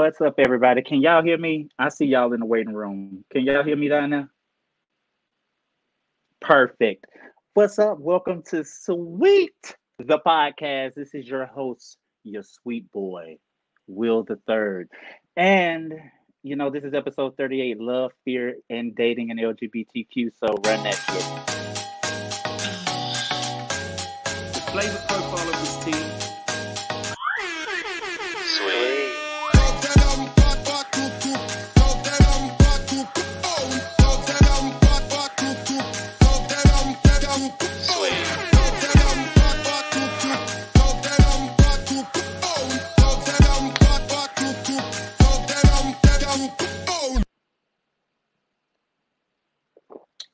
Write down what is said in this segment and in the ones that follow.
What's up, everybody? Can y'all hear me? I see y'all in the waiting room. Can y'all hear me down there? Perfect. What's up? Welcome to Sweet, the podcast. This is your host, your sweet boy, Will the Third. And, this is episode 38, Love, Fear, and Dating and LGBTQ. So run that shit. The flavor profile of this team. Sweet.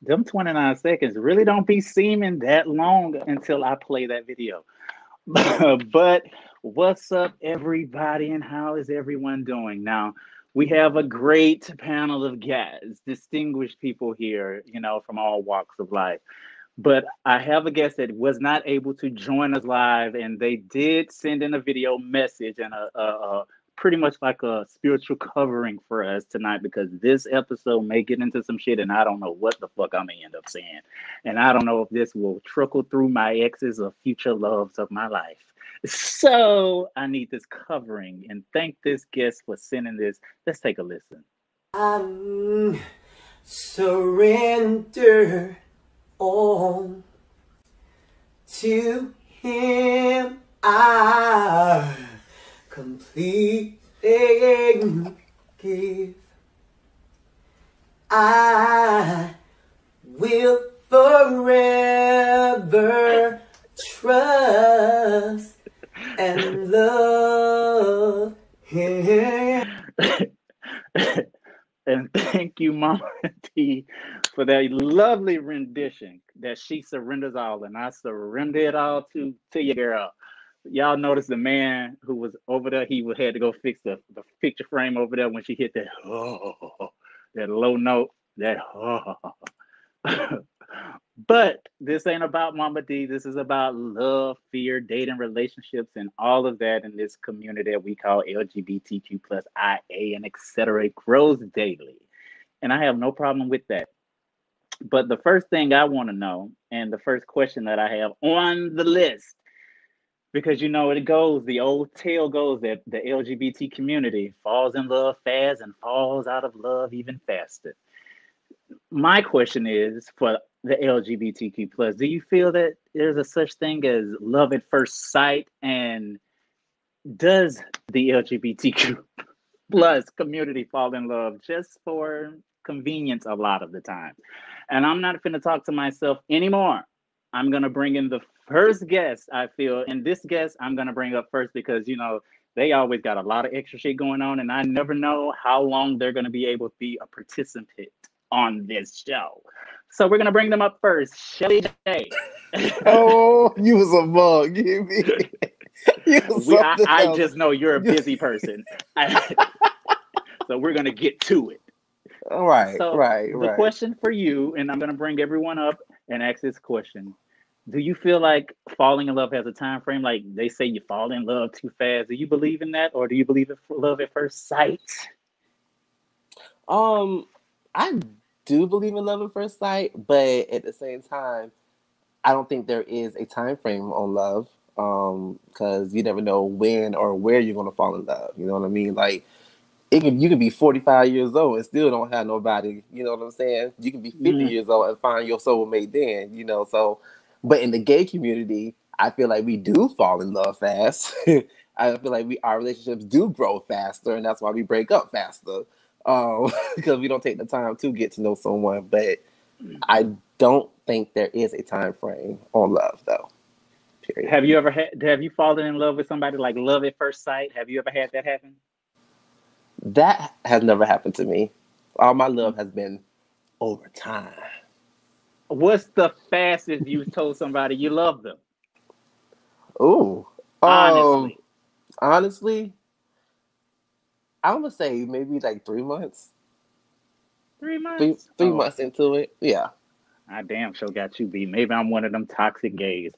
Them 29 seconds really don't be seeming that long until I play that video. But what's up, everybody, and how is everyone doing? Now, we have a great panel of guests, distinguished people here, from all walks of life. But I have a guest that was not able to join us live, and they did send in a video message and a pretty much like a spiritual covering for us tonight, because this episode may get into some shit and I don't know what the fuck I'm gonna end up saying. And I don't know if this will trickle through my exes or future loves of my life. So I need this covering, and thank this guest for sending this. Let's take a listen. Surrender all to him. I completely give. I will forever trust and love him. And thank you, Mama T, for that lovely rendition that she surrenders all, and I surrender it all to you, girl. Y'all notice the man who was over there, he had to go fix the picture frame over there when she hit that that low note, that But this ain't about Mama D. This is about love, fear, dating, relationships, and all of that in this community that we call LGBTQ plus IA and etc. It grows daily. And I have no problem with that. But the first thing I want to know, and the first question that I have on the list, because the old tale goes that the LGBT community falls in love fast and falls out of love even faster. My question is, for the LGBTQ plus, do you feel that there's a such thing as love at first sight? And does the LGBTQ plus community fall in love just for convenience a lot of the time? And I'm not going to talk to myself anymore. I'm going to bring in the first guest, I feel. And this guest I'm going to bring up first because, they always got a lot of extra shit going on. And I never know how long they're going to be able to be a participant on this show. So we're going to bring them up first. Shelly J. Oh, you was a bug. I just know you're a busy person. So we're going to get to it. All right, so right. The question for you, and I'm going to bring everyone up and ask this question. Do you feel like falling in love has a time frame? Like they say you fall in love too fast. Do you believe in that? Or do you believe in love at first sight? I do believe in love at first sight, but at the same time, I don't think there is a time frame on love, because you never know when or where you're going to fall in love. You know what I mean? Like, you can be 45 years old and still don't have nobody. You know what I'm saying? You can be 50 years old and find your soulmate then. So. But in the gay community, I feel like we do fall in love fast. I feel like our relationships do grow faster, and that's why we break up faster. Because we don't take the time to get to know someone. But I don't think there is a time frame on love, though. Period. Have you fallen in love with somebody like love at first sight? Have you ever had that happen? That has never happened to me. All my love has been over time. What's the fastest you've told somebody you love them? Ooh. Honestly, I'm gonna say maybe like 3 months. 3 months? Three months into it. Yeah. I damn sure got you beat. Maybe I'm one of them toxic gays.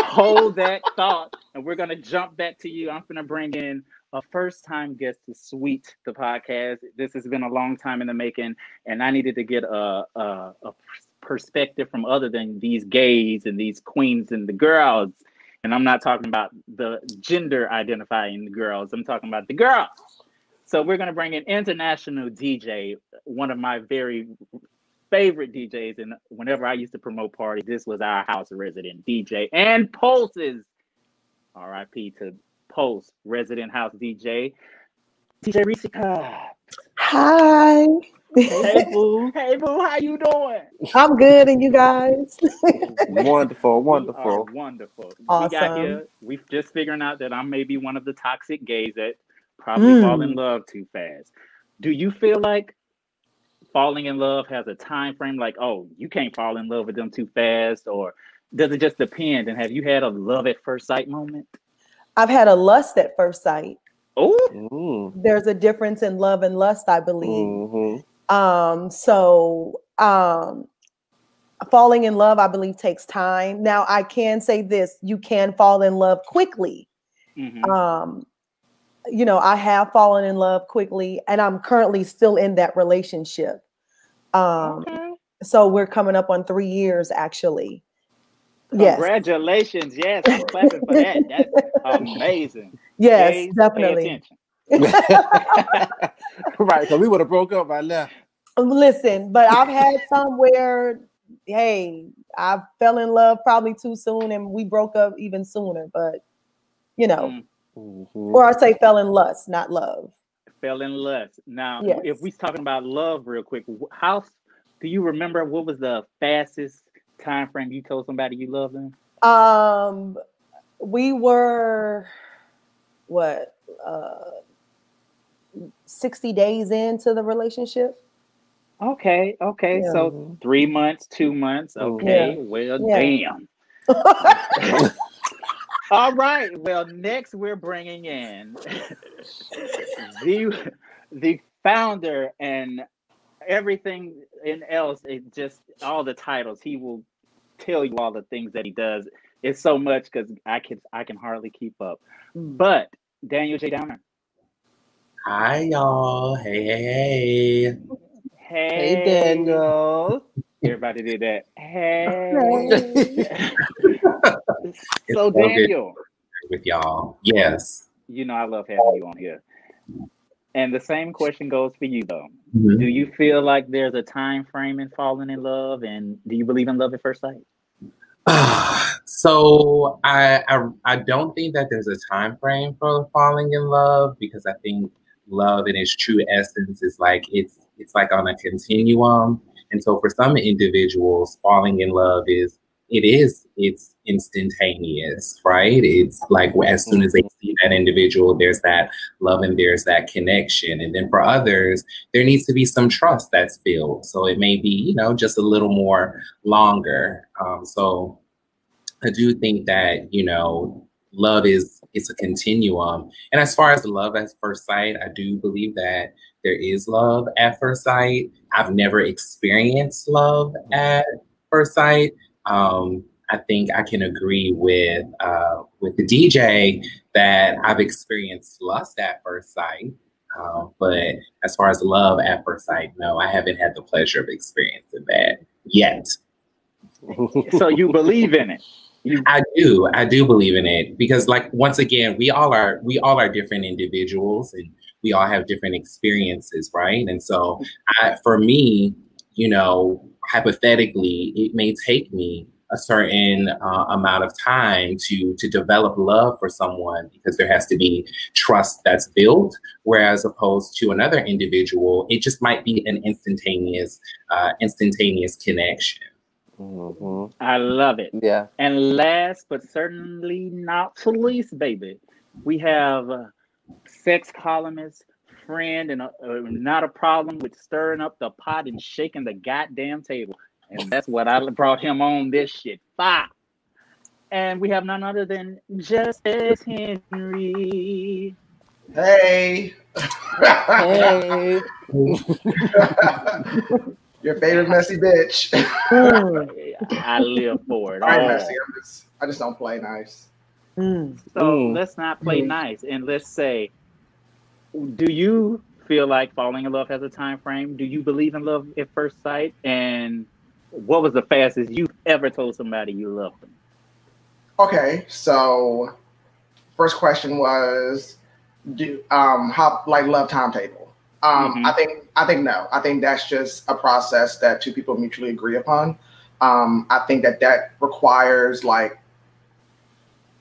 Hold that thought, and we're gonna jump back to you. I'm gonna bring in a first time guest to Sweet the podcast. This has been a long time in the making, and I needed to get a perspective from other than these gays and these queens and the girls. And I'm not talking about the gender identifying girls. I'm talking about the girls. So we're gonna bring an international DJ, one of my very favorite DJs. And whenever I used to promote parties, this was our house resident DJ and Pulse's RIP to Pulse resident house DJ Risica. Hi. Hey boo, hey boo, how you doing? I'm good, and you guys? Wonderful, We are wonderful. wonderful. We got Awesome. here. We've just figuring out that I'm maybe one of the toxic gays that probably fall in love too fast. Do you feel like falling in love has a time frame? Like, oh, you can't fall in love with them too fast, or does it just depend? And have you had a love at first sight moment? I've had a lust at first sight. Oh, There's a difference in love and lust, I believe. Falling in love, I believe, takes time. Now, I can say this: you can fall in love quickly. You know, I have fallen in love quickly, and I'm currently still in that relationship. okay. So we're coming up on 3 years, actually. Yes. Congratulations. Yes, I'm clapping for that. That's amazing. Yes, Gays, definitely. pay attention. Right, because we would have broke up by now. Listen, but I've had some where, hey, I fell in love probably too soon, and we broke up even sooner. But you know, or I say fell in lust, not love. Fell in lust. Now, Yes. if we're talking about love real quick, how do you remember what was the fastest time frame you told somebody you love them? We were what 60 days into the relationship. Okay. Yeah. So 3 months, 2 months. Okay. Yeah. Well, Yeah. damn. All right. Well, next we're bringing in the founder and everything and else. It just all the titles. He will tell you all the things that he does. It's so much because I can hardly keep up. But Daniel J. Downer. Hi, y'all. Hey. Hey, Daniel. Everybody did that. Hey. So It's so good Daniel, with y'all. Yes. you know I love having you on here. And the same question goes for you though. Mhm. Do you feel like there's a time frame in falling in love, and do you believe in love at first sight? So I don't think that there's a time frame for falling in love, because I think love in its true essence is like it's like on a continuum. And so for some individuals, falling in love it's instantaneous, right? It's like as soon as they see that individual, there's that love and there's that connection. And then for others, there needs to be some trust that's built. So it may be, just a little more longer. So I do think that, love it's a continuum. And as far as love at first sight, I do believe that there is love at first sight. I've never experienced love at first sight. I think I can agree with the DJ that I've experienced lust at first sight. But as far as love at first sight, no, I haven't had the pleasure of experiencing that yet. So you believe in it? I do believe in it, because once again, we all are different individuals, and we all have different experiences, right? And so for me, hypothetically, it may take me a certain amount of time to develop love for someone, because there has to be trust that's built, whereas opposed to another individual, it just might be an instantaneous connection. I love it. Yeah. And last but certainly not least, baby, we have sex columnist, friend, and not a problem with stirring up the pot and shaking the goddamn table. And that's what I brought him on this shit. Fire. And we have none other than Justice Henry. Hey. Hey. Your favorite messy bitch. I live for it. I'm messy. I just don't play nice. So let's not play nice, and let's say do you feel like falling in love has a time frame? Do you believe in love at first sight? And what was the fastest you've ever told somebody you loved them? Okay, so first question was, how like love timetable? I think no. I think that's just a process that two people mutually agree upon. I think that requires like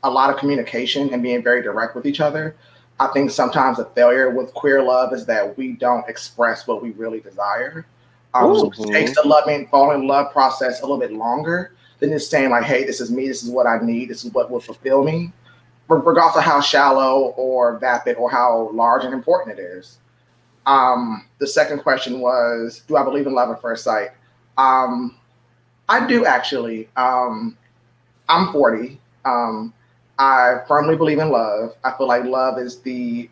a lot of communication and being very direct with each other. I think sometimes the failure with queer love is that we don't express what we really desire. So it takes the falling in love process a little bit longer than just saying like, hey, this is me, this is what I need, this is what will fulfill me, regardless of how shallow or vapid or how large and important it is. The second question was, do I believe in love at first sight? I do actually. I'm 40. I firmly believe in love. I feel like love is the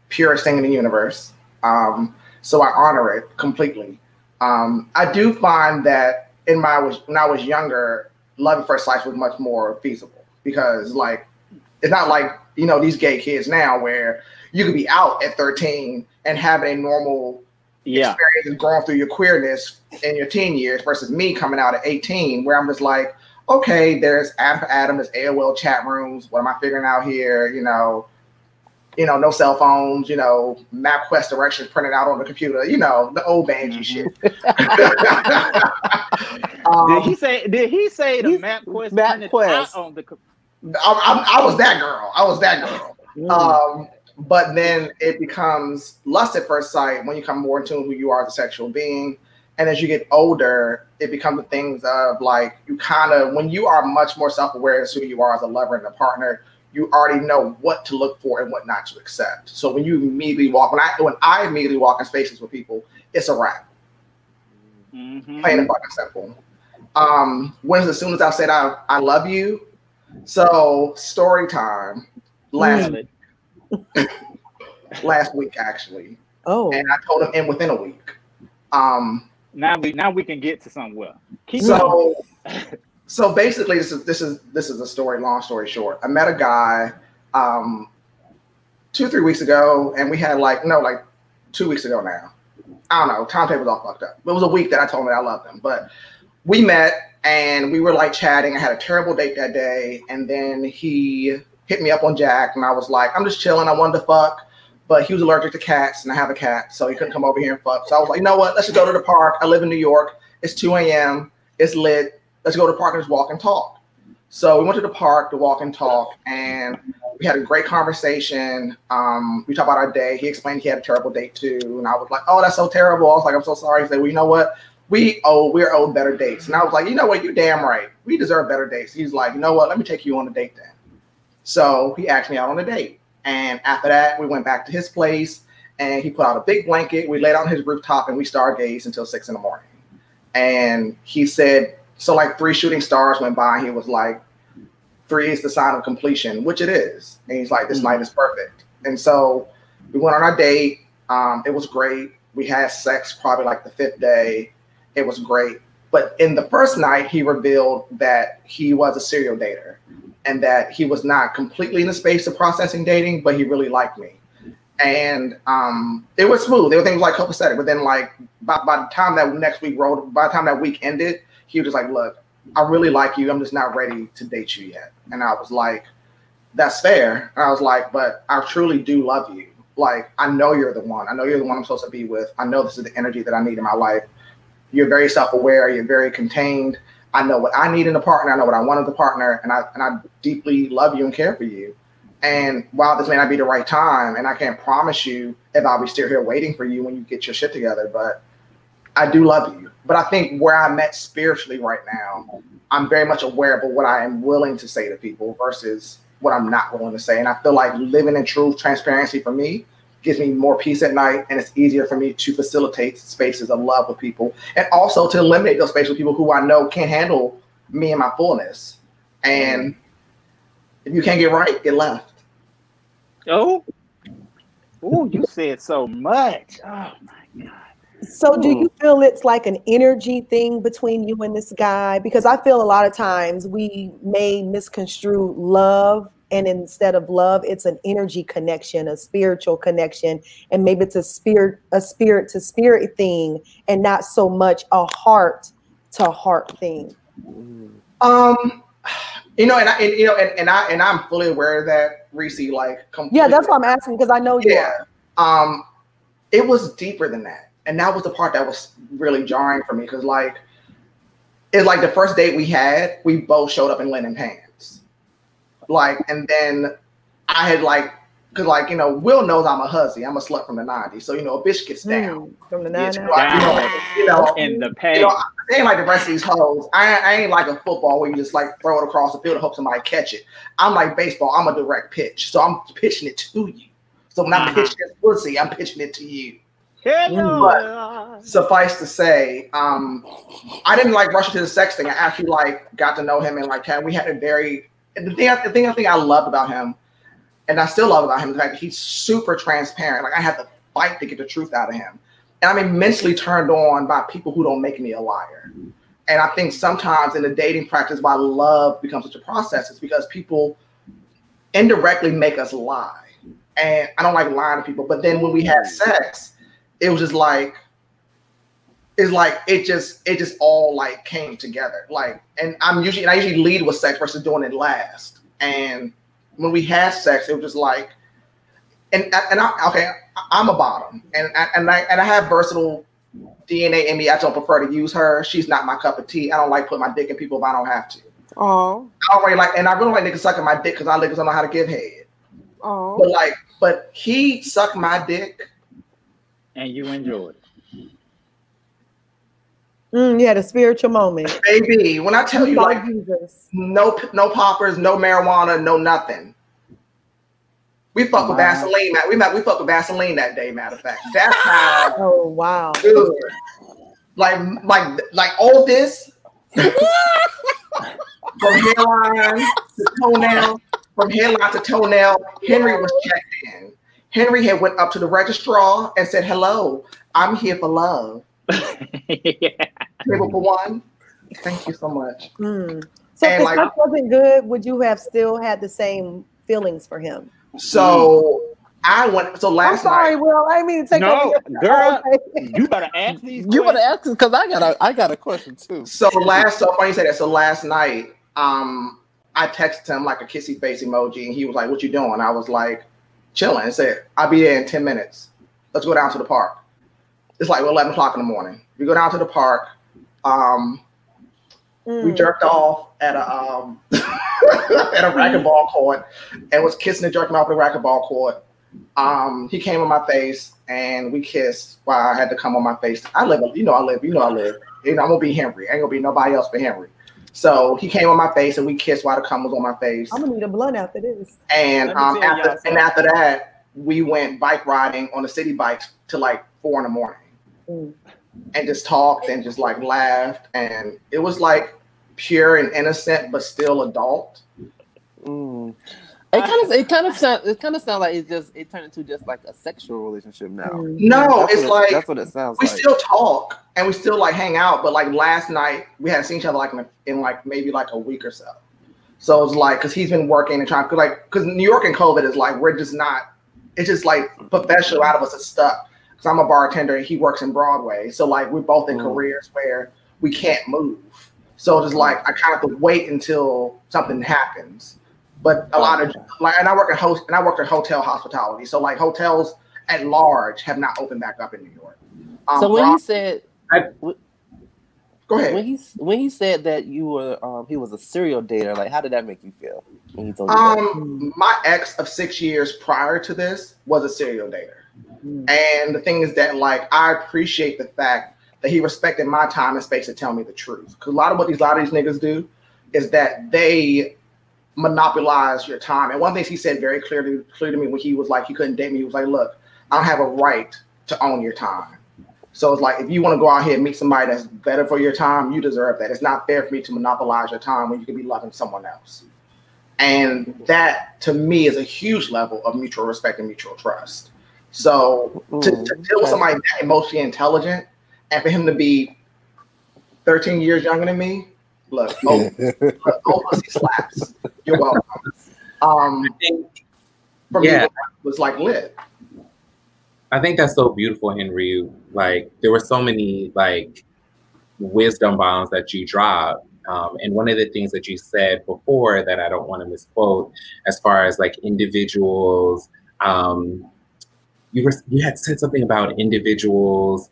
purest thing in the universe. So I honor it completely. I do find that when I was younger, love at first sight was much more feasible because like it's not like these gay kids now where you could be out at 13 and having a normal experience and growing through your queerness in your teen years versus me coming out at 18 where I'm just like, okay, there's Adam, there's AOL chat rooms. What am I figuring out here? No cell phones, MapQuest directions printed out on the computer, the old Banshee shit. Did he say the MapQuest printed out on the computer? I was that girl. But then it becomes lust at first sight when you come more in tune with who you are as a sexual being. And as you get older, it becomes the things of like when you are much more self-aware as who you are as a lover and a partner, you already know what to look for and what not to accept. So when you immediately when I immediately walk in spaces with people, it's a wrap. Plain and fucking simple. When's as soon as I said I love you? So story time last week actually. Oh. And I told him within a week. Now we can get to somewhere. So basically this is a story, long story short. I met a guy 2-3 weeks ago and we had 2 weeks ago now. I don't know, timetable's all fucked up. It was a week that I told him that I loved him. But we met and we were like chatting. I had a terrible date that day and then he hit me up on Jack and I was like, I'm just chilling, I wanted to fuck. But he was allergic to cats, and I have a cat, so he couldn't come over here and fuck. So I was like, you know what? Let's just go to the park. I live in New York. It's 2 a.m. It's lit. Let's go to the park and just walk and talk. So we went to the park to walk and talk, and we had a great conversation. We talked about our day. He explained he had a terrible date too, and I was like, oh, that's so terrible. I was like, I'm so sorry. He said, well, you know what? We're owed better dates. And I was like, you know what? You're damn right. We deserve better dates. He's like, you know what? Let me take you on a date then. So he asked me out on a date. And after that, we went back to his place and he put out a big blanket. We laid out on his rooftop and we stargazed until 6 a.m. And he said, so like 3 shooting stars went by. And he was like, 3 is the sign of completion, which it is. And he's like, this night is perfect. And so we went on our date. It was great. We had sex probably like the 5th day. It was great. But in the first night, he revealed that he was a serial dater. And that he was not completely in the space of processing dating, but he really liked me. And it was smooth. There were things like copacetic, but then like by the time that week ended, he was just like, look, I really like you. I'm just not ready to date you yet. And I was like, that's fair. And I was like, but I truly do love you. Like, I know you're the one. I know you're the one I'm supposed to be with. I know this is the energy that I need in my life. You're very self-aware. You're very contained. I know what I need in a partner. I know what I want in a partner, and I deeply love you and care for you. And while this may not be the right time, and I can't promise you if I'll be still here waiting for you when you get your shit together, but I do love you. But I think where I'm at spiritually right now, I'm very much aware of what I am willing to say to people versus what I'm not willing to say. And I feel like living in truth, transparency for me gives me more peace at night, and it's easier for me to facilitate spaces of love with people and also to eliminate those spaces with people who I know can't handle me and my fullness. And if you can't get right, get left. Oh, you said so much. Oh my God. So do you feel it's like an energy thing between you and this guy? Because I feel a lot of times we may misconstrue love and instead of love, it's an energy connection, a spiritual connection, and maybe it's a spirit to spirit thing, and not so much a heart to heart thing. I'm fully aware of that, Reese. Like, completely. Yeah, that's why I'm asking, because I know you are. It was deeper than that, and that was the part that was really jarring for me, because like, it's like the first date we had, we both showed up in linen pants, like, and then I had like, because like, Will knows I'm a hussy, I'm a slut from the '90s, so a bitch gets down from the '90s. In the pay. I ain't like the rest of these hoes. I ain't like a football where you just like throw it across the field and hope somebody catch it. I'm like baseball. I'm a direct pitch, so I'm pitching it to you. So when I pitch this pussy, I'm pitching it to you. But suffice to say, I didn't like rush into the sex thing. I actually like got to know him, and like we had a very the thing I loved about him, and I still love about him, is the fact that he's super transparent. Like I had to fight to get the truth out of him, and I'm immensely turned on by people who don't make me a liar. And I think sometimes in the dating practice, why love becomes such a process is because people indirectly make us lie. And I don't like lying to people, but then when we had sex, it was just like, it just all like came together. Like, and I usually lead with sex versus doing it last. And when we had sex, it was just like, I'm a bottom, and I have versatile DNA in me. I don't prefer to use her. She's not my cup of tea. I don't like putting my dick in people if I don't have to. Oh, I don't really like, and I really like niggas sucking my dick because I don't know how to give head. Oh, but he sucked my dick, and you enjoyed it. You had a spiritual moment, baby. When I tell you, like, Jesus. no poppers, no marijuana, no nothing. We fuck with Vaseline. We fuck with Vaseline that day. Matter of fact, that's how. Oh wow. Dude, like all this from hairline to toenail, Henry was checked in. Henry had went up to the registrar and said, "Hello, I'm here for love." Table for one. Thank you so much. So if that wasn't good, would you have still had the same feelings for him? So I went. So last night. I'm sorry, Will. I didn't mean to take over your girl. You better ask these. You better ask them, because I got a question too. So funny you say that. So last night, I texted him like a kissy face emoji, and he was like, "What you doing?" I was like, "Chilling." And said, "I'll be there in 10 minutes. Let's go down to the park." It's like 11 o'clock in the morning. We go down to the park. We jerked off at a at a racquetball court and was kissing and jerking off at a racquetball court. He came on my face and we kissed while I had to come on my face. I live. I'm gonna be Henry. I ain't gonna be nobody else but Henry. So he came on my face and we kissed while the cum was on my face. I'm gonna need a blunt after this. And after that, we went bike riding on the city bikes till like 4 a.m. And just talked and just like laughed, and it was like pure and innocent, but still adult. It kind of sounds like it turned into just like a sexual relationship now. No, that's what it sounds we like. We still talk and we still like hang out, but like last night we hadn't seen each other like in like maybe like a week or so. So it's like, because he's been working and trying to because New York and COVID is like, we're just not. It's just like professional out of us is stuck. Because I'm a bartender and he works in Broadway. So like we're both in careers where we can't move. So it's like I kind of have to wait until something happens. But a lot of and I worked in hotel hospitality. So like hotels at large have not opened back up in New York. So when he said go ahead. When he said that you were he was a serial dater, like how did that make you feel when he told you that? My ex of 6 years prior to this was a serial dater. And the thing is that, like, I appreciate the fact that he respected my time and space to tell me the truth. Because a lot of these niggas do is that they monopolize your time. And one thing he said very clear to me when he was like, he couldn't date me. He was like, "Look, I don't have a right to own your time. So it's like, if you want to go out here and meet somebody that's better for your time, you deserve that. It's not fair for me to monopolize your time when you could be loving someone else." And that, to me, is a huge level of mutual respect and mutual trust. So to deal with somebody that emotionally intelligent and for him to be 13 years younger than me, look, pussy slaps. You're welcome. For me, it was like lit. I think that's so beautiful, Henry. Like, there were so many like wisdom bombs that you dropped. And one of the things that you said before that I don't want to misquote, as far as like individuals, you had said something about individuals,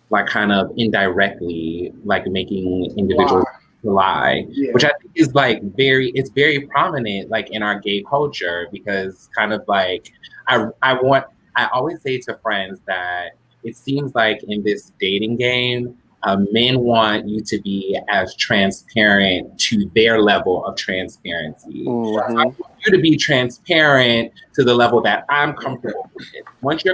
like kind of indirectly, like making individuals lie, which I think is like it's very prominent, like in our gay culture, because kind of like I always say to friends that it seems like in this dating game, men want you to be as transparent to their level of transparency. I want you to be transparent to the level that I'm comfortable with. Once you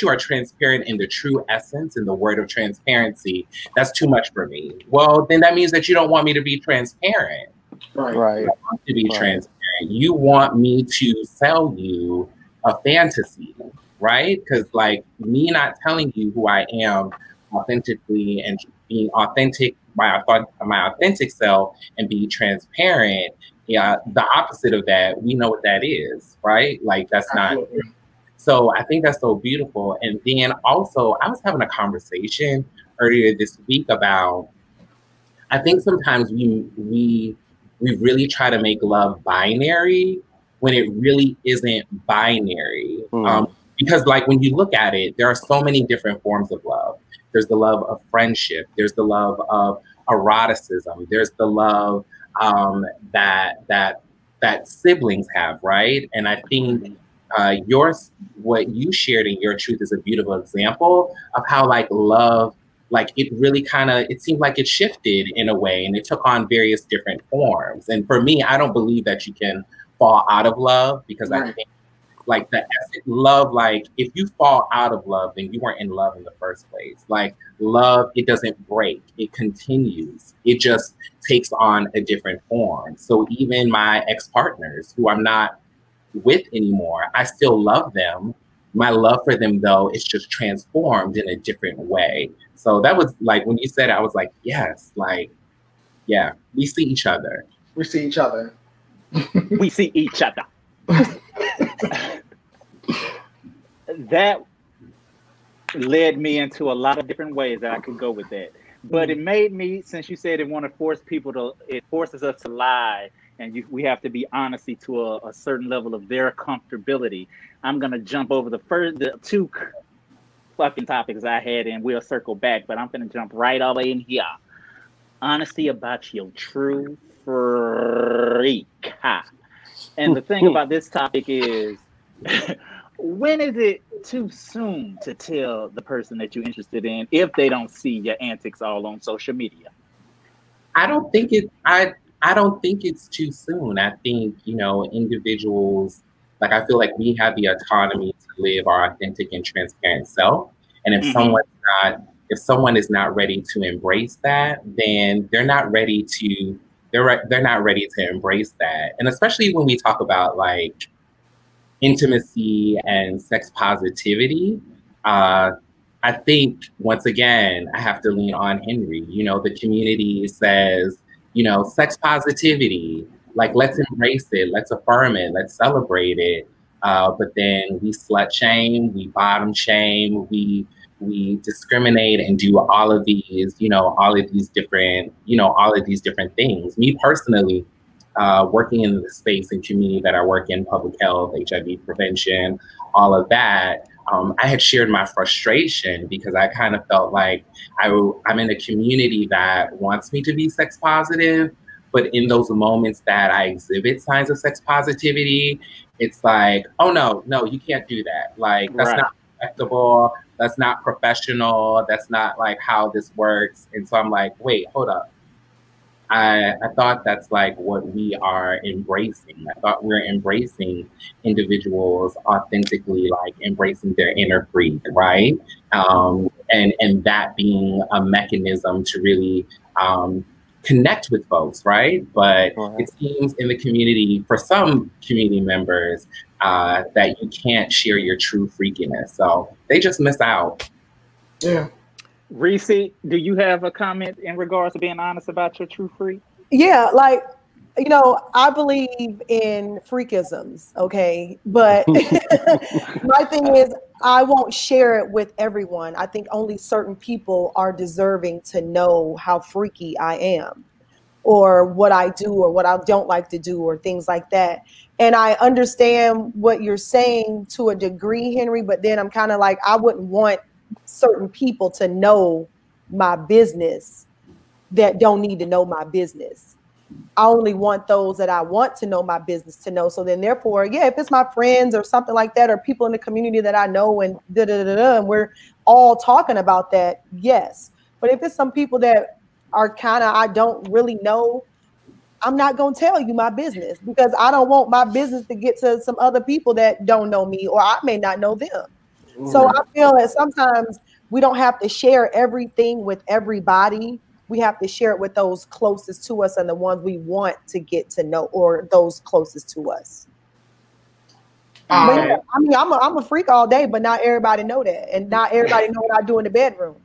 are transparent in the true essence and the word of transparency, that's too much for me. Well, then that means that you don't want me to be transparent. Right. You don't want to be transparent. You want me to sell you a fantasy, right? Because like me not telling you who I am authentically and being authentic, my authentic self, and be transparent, the opposite of that, we know what that is, right? Like that's Absolutely. Not. So I think that's so beautiful. And then also, I was having a conversation earlier this week about, I think sometimes we really try to make love binary when it really isn't binary. Because like when you look at it, there are so many different forms of love. There's the love of friendship. There's the love of eroticism. There's the love that siblings have, right? And I think what you shared in your truth is a beautiful example of how like love, like it really it seemed like it shifted in a way, and it took on various different forms. And for me, I don't believe that you can fall out of love, because I think like the essence love, like if you fall out of love, then you weren't in love in the first place. Like love, it doesn't break, it continues. It just takes on a different form. So even my ex-partners who I'm not with anymore, I still love them. My love for them, though, is just transformed in a different way. So that was like, when you said it, I was like, yes, like, yeah, we see each other. We see each other. We see each other. That led me into a lot of different ways that I could go with that. But it made me, since you said it forces us to lie, and we have to be honesty to a certain level of their comfortability. I'm going to jump over the two fucking topics I had, and we'll circle back, but I'm going to jump right all the way in here. Honesty about your true freak. And the thing about this topic is, when is it too soon to tell the person that you're interested in if they don't see your antics all on social media? I don't think it's too soon. I think, individuals, like I feel like we have the autonomy to live our authentic and transparent self. And if someone is not ready to embrace that, then they're not ready to embrace that. And especially when we talk about like intimacy and sex positivity, I think once again, I have to lean on Henry. The community says, sex positivity, like let's embrace it, let's affirm it, let's celebrate it. But then we slut shame, we bottom shame, we discriminate and do all of these different things. Me personally, working in the space and community that I work in, public health, HIV prevention, all of that, I had shared my frustration because I kind of felt like I'm in a community that wants me to be sex positive, but in those moments that I exhibit signs of sex positivity, it's like, oh no, you can't do that. Like, that's not acceptable. That's not professional. That's not like how this works. And so I'm like, wait, hold up. I thought that's like what we are embracing. I thought we're embracing individuals authentically, like embracing their inner freak, right? And that being a mechanism to really connect with folks, right? But it seems in the community, for some community members, that you can't share your true freakiness. So they just miss out. Yeah. Reese, do you have a comment in regards to being honest about your true freak? Yeah, like You know, I believe in freakisms, okay? But my thing is, I won't share it with everyone. I think only certain people are deserving to know how freaky I am, or what I do, or what I don't like to do, or things like that. And I understand what you're saying to a degree, Henry, but then I'm kind of like, I wouldn't want certain people to know my business that don't need to know my business. I only want those that I want to know my business to know. So then therefore, yeah, if it's my friends or something like that, or people in the community that I know, and and we're all talking about that, yes. But if it's some people that are kind of, I don't really know, I'm not going to tell you my business, because I don't want my business to get to some other people that don't know me, or I may not know them. So I feel that sometimes we don't have to share everything with everybody. We have to share it with those closest to us and the ones we want to get to know, or those closest to us. But yeah, I mean, I'm a freak all day, but not everybody know that, and not everybody know what I do in the bedroom.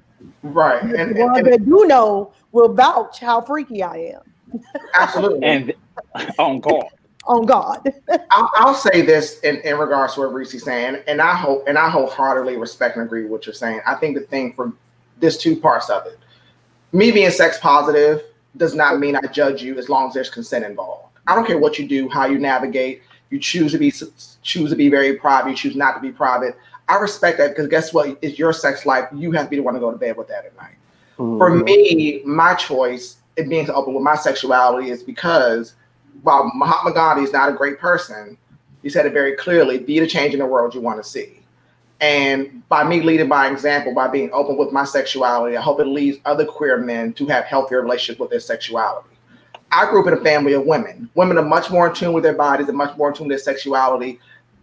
Right. And the ones that do know will vouch how freaky I am. Absolutely. And on God. On God. I'll say this in regards to what Reese's saying, and I wholeheartedly respect and agree with what you're saying. I think the thing for there's two parts of it. Me being sex positive does not mean I judge you as long as there's consent involved. I don't care what you do, how you navigate. You choose to be very private. You choose not to be private. I respect that, because guess what? It's your sex life. You have to be the one to go to bed with that at night. Mm-hmm. For me, my choice in being open with my sexuality is because while Mahatma Gandhi is not a great person, he said it very clearly: be the change in the world you want to see. And by me leading by example, by being open with my sexuality, I hope it leads other queer men to have healthier relationships with their sexuality. I grew up in a family of women. Women are much more in tune with their bodies and much more in tune with their sexuality,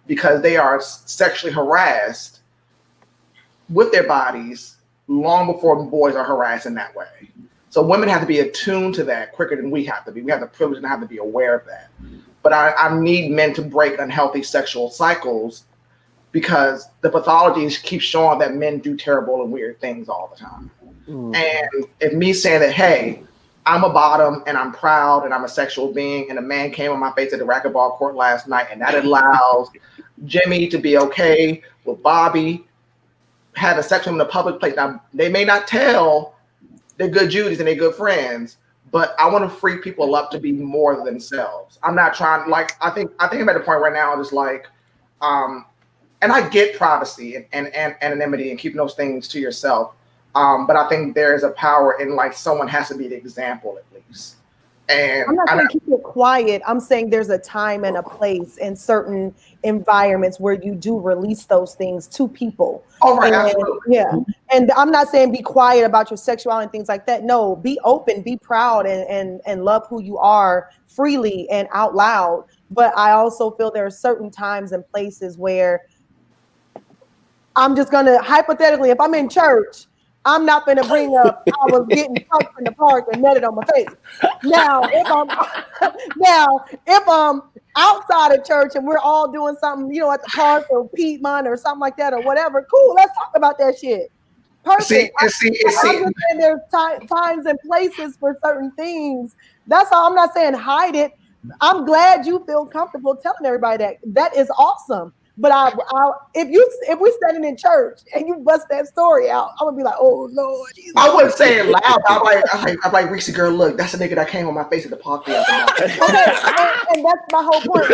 because they are sexually harassed with their bodies long before boys are harassed in that way. So women have to be attuned to that quicker than we have to be. We have the privilege and have to be aware of that. But I need men to break unhealthy sexual cycles, because the pathologies keep showing that men do terrible and weird things all the time. And if me saying that, hey, I'm a bottom and I'm proud and I'm a sexual being, and a man came on my face at the racquetball court last night, and that allows Jimmy to be okay with Bobby having sex with him in a public place. Now, they may not tell they're good Judies and they're good friends, but I want to free people up to be more than themselves. I'm not trying, like, I think I'm at the point right now, just like, and I get privacy and anonymity and keeping those things to yourself. But I think there is a power in, like, someone has to be the example at least. And I'm not saying keep it quiet. I'm saying there's a time and a place in certain environments where you do release those things to people. Oh, right, absolutely. Yeah. And I'm not saying be quiet about your sexuality and things like that. No, be open, be proud, and love who you are freely and out loud. But I also feel there are certain times and places where I'm just going to, hypothetically, if I'm in church, I'm not going to bring up I was getting touched in the park and nutted on my face. Now, if I'm outside of church and we're all doing something, at the park or Piedmont or something like that or whatever, cool, let's talk about that shit. Perfect. I'm just saying there's times and places for certain things. That's all. I'm not saying hide it. I'm glad you feel comfortable telling everybody that. That is awesome. But if we standing in church and you bust that story out, I'm gonna be like, oh Lord Jesus. I wouldn't say it loud. I'm like, Reese, girl, look, that's a nigga that came on my face at the park the other night. Okay, and that's my whole point.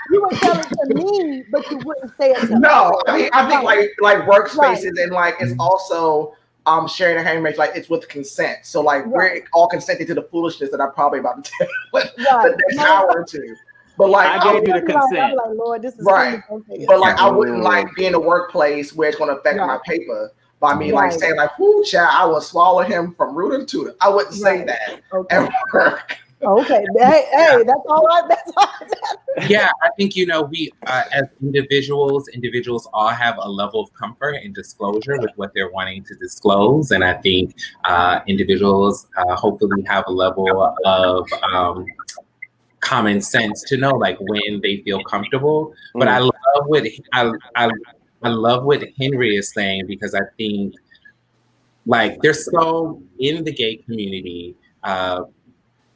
You would tell it to me, but you wouldn't say it to me. I think like workspaces and like it's also sharing a handmade, like it's with consent. So like we're all consenting to the foolishness that I'm probably about to tell the next hour or two. But like I gave you the consent. Like, Lord, this is right. But like I wouldn't like be in a workplace where it's going to affect my paper by me like saying like, "Whoo, child, I will swallow him from root to tutor." I wouldn't say that at work. Okay, hey, that's all right. That's all right. Yeah, I think we as individuals all have a level of comfort and disclosure with what they're wanting to disclose, and I think individuals hopefully have a level of common sense to know like when they feel comfortable. But I love what Henry is saying, because I think like there's so in the gay community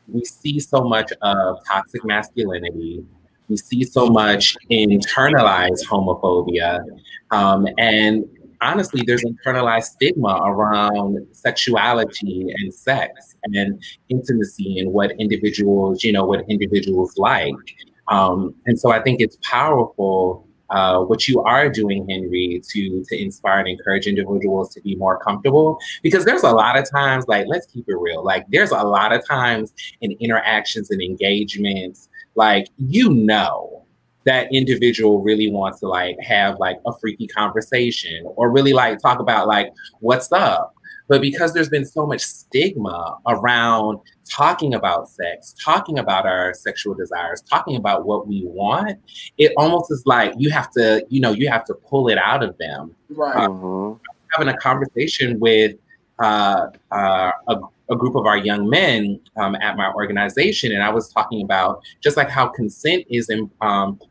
we see so much of toxic masculinity. We see so much internalized homophobia. And honestly, there's internalized stigma around sexuality and sex and intimacy and what individuals, what individuals like. And so I think it's powerful what you are doing, Henry, to inspire and encourage individuals to be more comfortable. Because there's a lot of times, like, let's keep it real. Like, there's a lot of times in interactions and engagements, like, that individual really wants to like have like a freaky conversation or really like talk about like what's up. But because there's been so much stigma around talking about sex, talking about our sexual desires, talking about what we want, it almost is like you have to pull it out of them. Right. Having a conversation with a group of our young men at my organization, and I was talking about just like how consent is,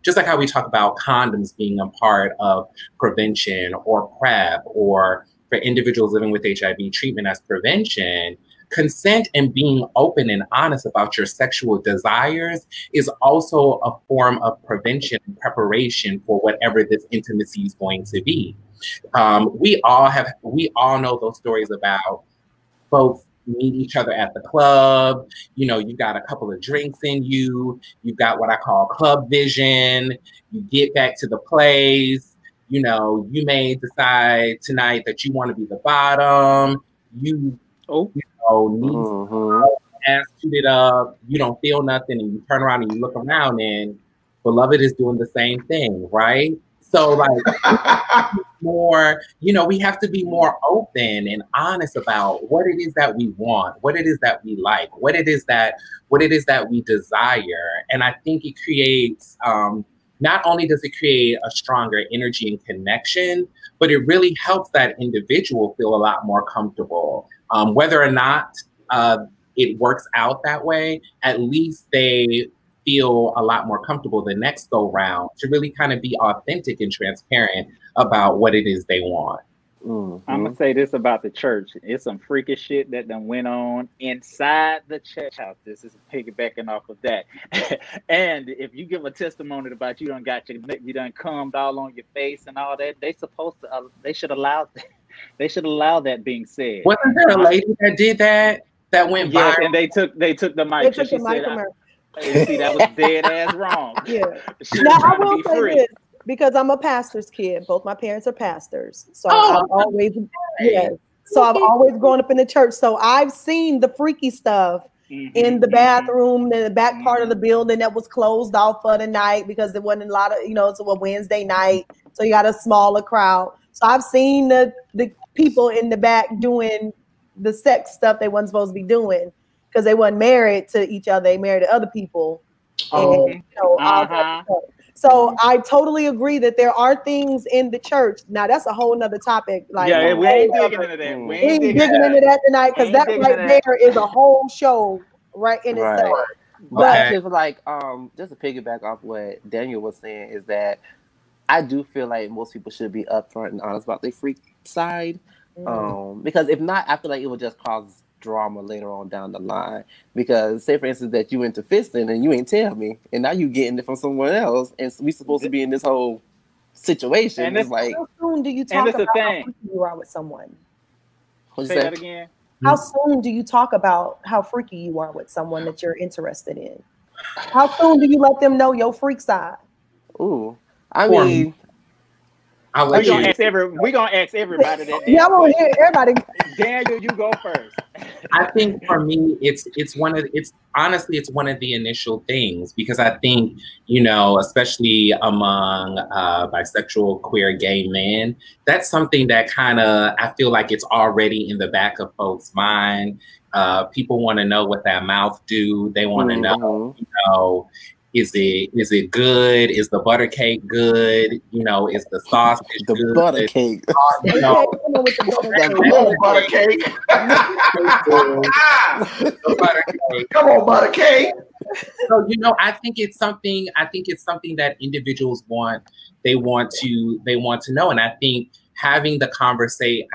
just like how we talk about condoms being a part of prevention or PrEP, or for individuals living with HIV treatment as prevention. Consent and being open and honest about your sexual desires is also a form of prevention and preparation for whatever this intimacy is going to be. We all know those stories about folks meet each other at the club. You got a couple of drinks in you. You got what I call club vision. You get back to the place. You may decide tonight that you want to be the bottom. You need ass tooted up. You don't feel nothing, and you turn around and you look around, and beloved is doing the same thing, right? So like more, we have to be more open and honest about what it is that we want, what it is that we like, what it is that we desire. And I think it creates, not only does it create a stronger energy and connection, but it really helps that individual feel a lot more comfortable. Whether or not it works out that way, at least they feel a lot more comfortable the next go round to really kind of be authentic and transparent about what it is they want. I'm gonna say this about the church. It's some freakish shit that done went on inside the church house. This is piggybacking off of that. And if you give a testimony about you done cummed all on your face and all that, they should allow that being said. Wasn't there a lady that did that went viral? And they took the mic. They took the mic from her. See, that was dead ass wrong. Yeah. Now I will say this, because I'm a pastor's kid. Both my parents are pastors, so I've always grown up in the church. So I've seen the freaky stuff in the bathroom, in the back part of the building that was closed off for the night because there wasn't a lot of, it's a Wednesday night, so you got a smaller crowd. So I've seen the people in the back doing the sex stuff they wasn't supposed to be doing, because they weren't married to each other, they married to other people. So I totally agree that there are things in the church. Now that's a whole nother topic. Like, we ain't digging into that. We ain't digging into that tonight, because that right there is a whole show right in itself. But I feel like, just to piggyback off what Daniel was saying, is that I do feel like most people should be upfront and honest about their freak side. Because if not, I feel like it will just cause drama later on down the line. Because say for instance that you into fisting and you ain't tell me, and now you getting it from someone else, and we supposed to be in this whole situation. And it's like, how soon do you talk about how freaky you are with someone? Say that again. How soon do you talk about how freaky you are with someone that you're interested in? How soon do you let them know your freak side? Ooh, I mean, we're gonna ask everybody that. Yeah, I want to hear everybody. Daniel, you go first. I think for me, it's one of the initial things, because I think, especially among bisexual, queer, gay men, that's something that kind of, I feel like it's already in the back of folks' mind. People want to know what that mouth do. They want to know, is it good? Is the butter cake good? Is the sausage good? The butter cake. Come on, butter cake. Come on, butter cake. So I think it's something that individuals want. They want to know, and I think having the conversation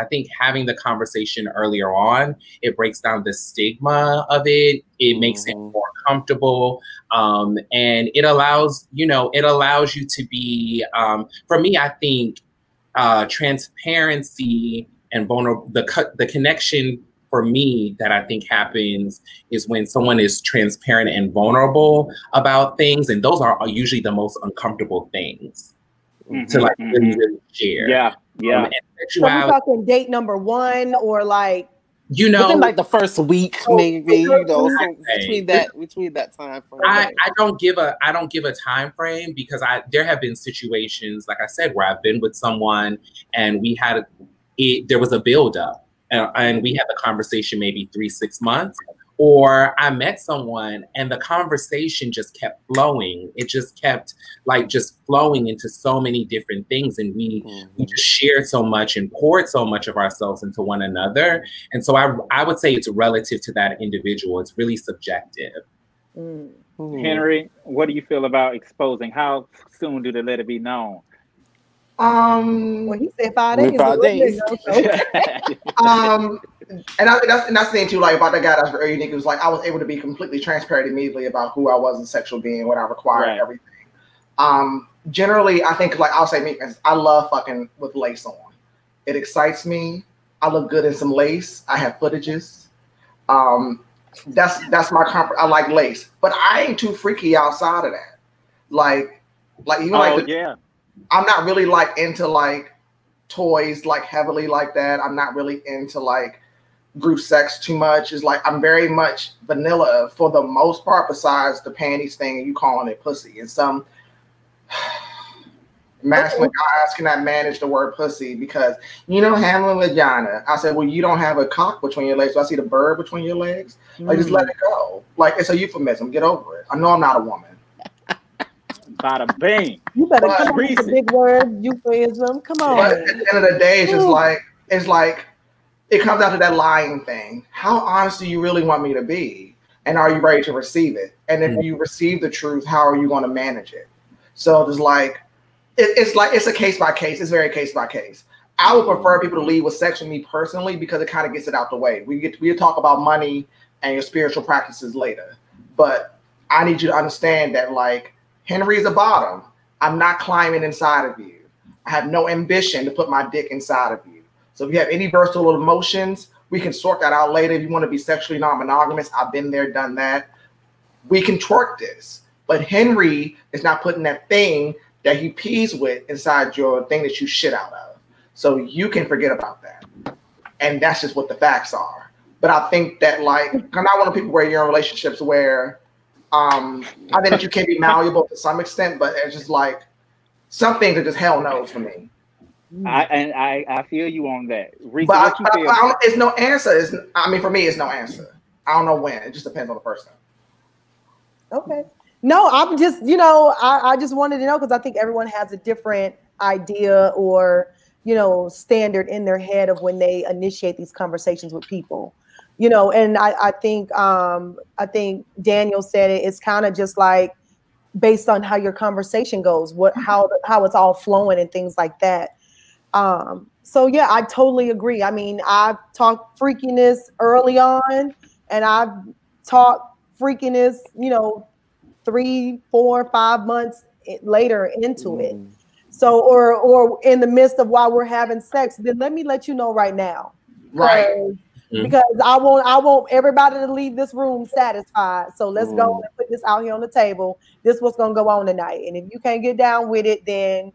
earlier on, it breaks down the stigma of it. It makes it more comfortable. And it allows you to be, for me, I think transparency and the connection for me that I think happens is when someone is transparent and vulnerable about things. And those are usually the most uncomfortable things to like really share. Yeah. So we're talking date number 1 or like, within like the first week, maybe, between that time frame. I don't give a time frame because there have been situations, like I said, where I've been with someone and there was a buildup and we had the conversation maybe 3-6 months, or I met someone and the conversation just kept flowing. It just kept just flowing into so many different things. And we just shared so much and poured so much of ourselves into one another. And so I would say it's relative to that individual. It's really subjective. Henry, what do you feel about exposing? How soon do they let it be known? Well, he said 5 days. 5 days. And that's the thing too, like about that guy that's very unique. It was like I was able to be completely transparent immediately about who I was as a sexual being, what I required, everything. Generally, I think I'll say me, I love fucking with lace on. It excites me. I look good in some lace. I have footages. That's my comfort. I like lace, but I ain't too freaky outside of that. I'm not really into toys heavily like that. I'm not really into group sex too much. It's I'm very much vanilla for the most part, besides the panties thing and you calling it pussy. And some masculine guys cannot manage the word pussy because handling vagina. I said, well, you don't have a cock between your legs, so I see the bird between your legs. Just let it go. It's a euphemism. Get over it. I know I'm not a woman. Bada bing. You better come up with a big word, euphemism. Come on. But at the end of the day, it's just it comes down to that lying thing. How honest do you really want me to be? And are you ready to receive it? And if you receive the truth, how are you going to manage it? So it's a case by case. It's very case by case. I would prefer people to lead with sex with me personally because it kind of gets it out the way. We talk about money and your spiritual practices later. But I need you to understand that Henry is a bottom. I'm not climbing inside of you. I have no ambition to put my dick inside of you. So if you have any versatile emotions, we can sort that out later. If you want to be sexually non-monogamous, I've been there, done that. We can twerk this. But Henry is not putting that thing that he pees with inside your thing that you shit out of. So you can forget about that. And that's just what the facts are. But I think that I'm not one of people where you're in relationships where I think that you can be malleable to some extent, but it's just some things are just hell no's for me. I feel you on that. But it's no answer. For me, it's no answer. I don't know when. It just depends on the person. Okay. No, I'm just, I just wanted to know because I think everyone has a different idea or, standard in their head of when they initiate these conversations with people. And I think Daniel said it. It's kind of just based on how your conversation goes, how it's all flowing and things like that. So yeah, I totally agree. I mean, I've talked freakiness early on, and I've talked freakiness, 3, 4, 5 months later into it. So, or in the midst of while we're having sex, then let me let you know right now, right? Because I want everybody to leave this room satisfied. So let's go and put this out here on the table. This is what's gonna go on tonight. And if you can't get down with it, then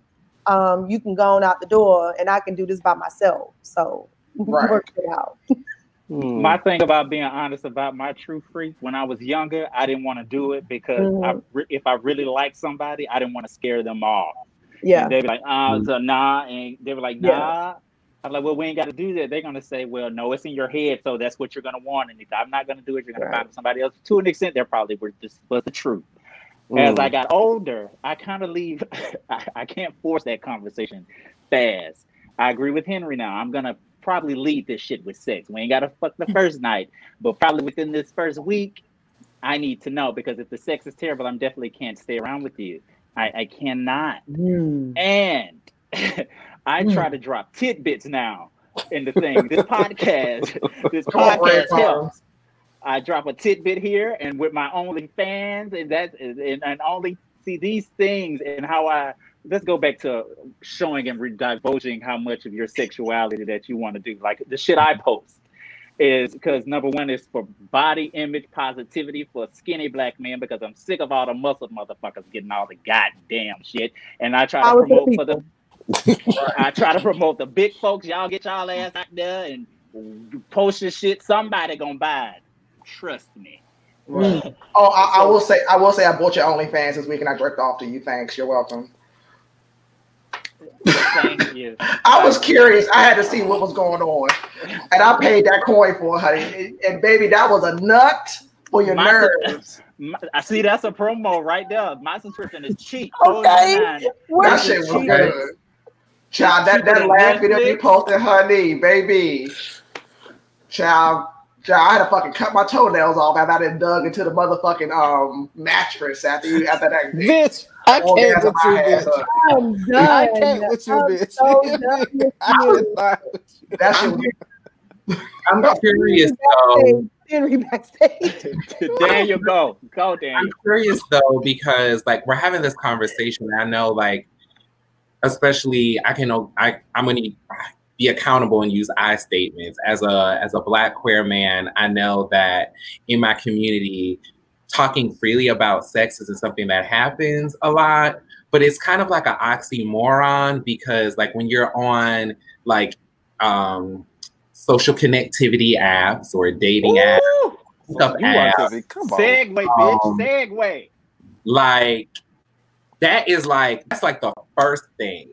you can go on out the door, and I can do this by myself. So work it out. My thing about being honest about my true freak, when I was younger, I didn't want to do it because if I really liked somebody, I didn't want to scare them off. Yeah. And they'd be like, so nah. And they were like, nah. Yeah. I'm like, well, we ain't got to do that. They're going to say, well, no, it's in your head. So that's what you're going to want. And if I'm not going to do it, you're going to find somebody else. To an extent, they're probably was the truth. As I got older, I kind of leave. I can't force that conversation fast. I agree with Henry now. I'm going to probably lead this shit with sex. We ain't got to fuck the first night. But probably within this first week, I need to know. Because if the sex is terrible, I definitely can't stay around with you. I cannot. And I try to drop tidbits now in the thing. This podcast, Come on, Brave helps. I drop a tidbit here, and with my OnlyFans, and only see these things and how I. Let's go back to showing and divulging how much of your sexuality that you want to do. Like the shit I post is because number one is for body image positivity for skinny black men, because I'm sick of all the muscle motherfuckers getting all the goddamn shit, and I try to promote for the. I try to promote the big folks. Y'all get y'all ass out there and post your shit. Somebody gonna buy it. Trust me. Right. Oh, I will say I bought your OnlyFans this week and I jerked off to you. Thanks. You're welcome. Thank you. I was curious. I had to see what was going on, and I paid that coin for it, honey. And baby, that was a nut for your nerves. I see that's a promo right there. My subscription is cheap. Okay. That shit was good. Child, that last video you posted, honey, baby. Child, I had to fucking cut my toenails off after I done dug into the motherfucking mattress after that. Bitch, I can't with you, bitch. I'm done. I can't with you, bitch. So done with you. That shit. I'm curious though. Henry backstage. Daniel, go, Daniel. I'm curious though because like we're having this conversation. I know like, especially I'm gonna be accountable and use I statements as a Black queer man. I know that in my community, talking freely about sex isn't something that happens a lot, but it's kind of like an oxymoron because like when you're on like social connectivity apps or dating apps, stuff apps. Segue, bitch, segue. Like that's like the first thing.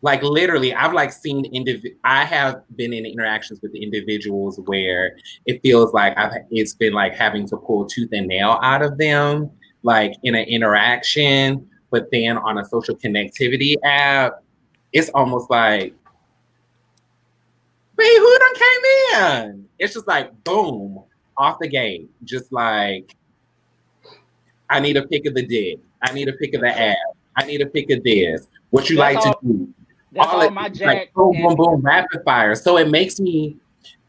Like literally, I've like seen I have been in interactions with individuals where it feels like it's been like having to pull tooth and nail out of them, like in an interaction. But then on a social connectivity app, it's almost like, wait, who done came in? It's just like boom, off the gate, just like I need a pic of the dick, I need a pic of the ass, I need a pic of this. What you like to do? That's all my jack. Like, boom, boom, boom, rapid fire. So it makes me,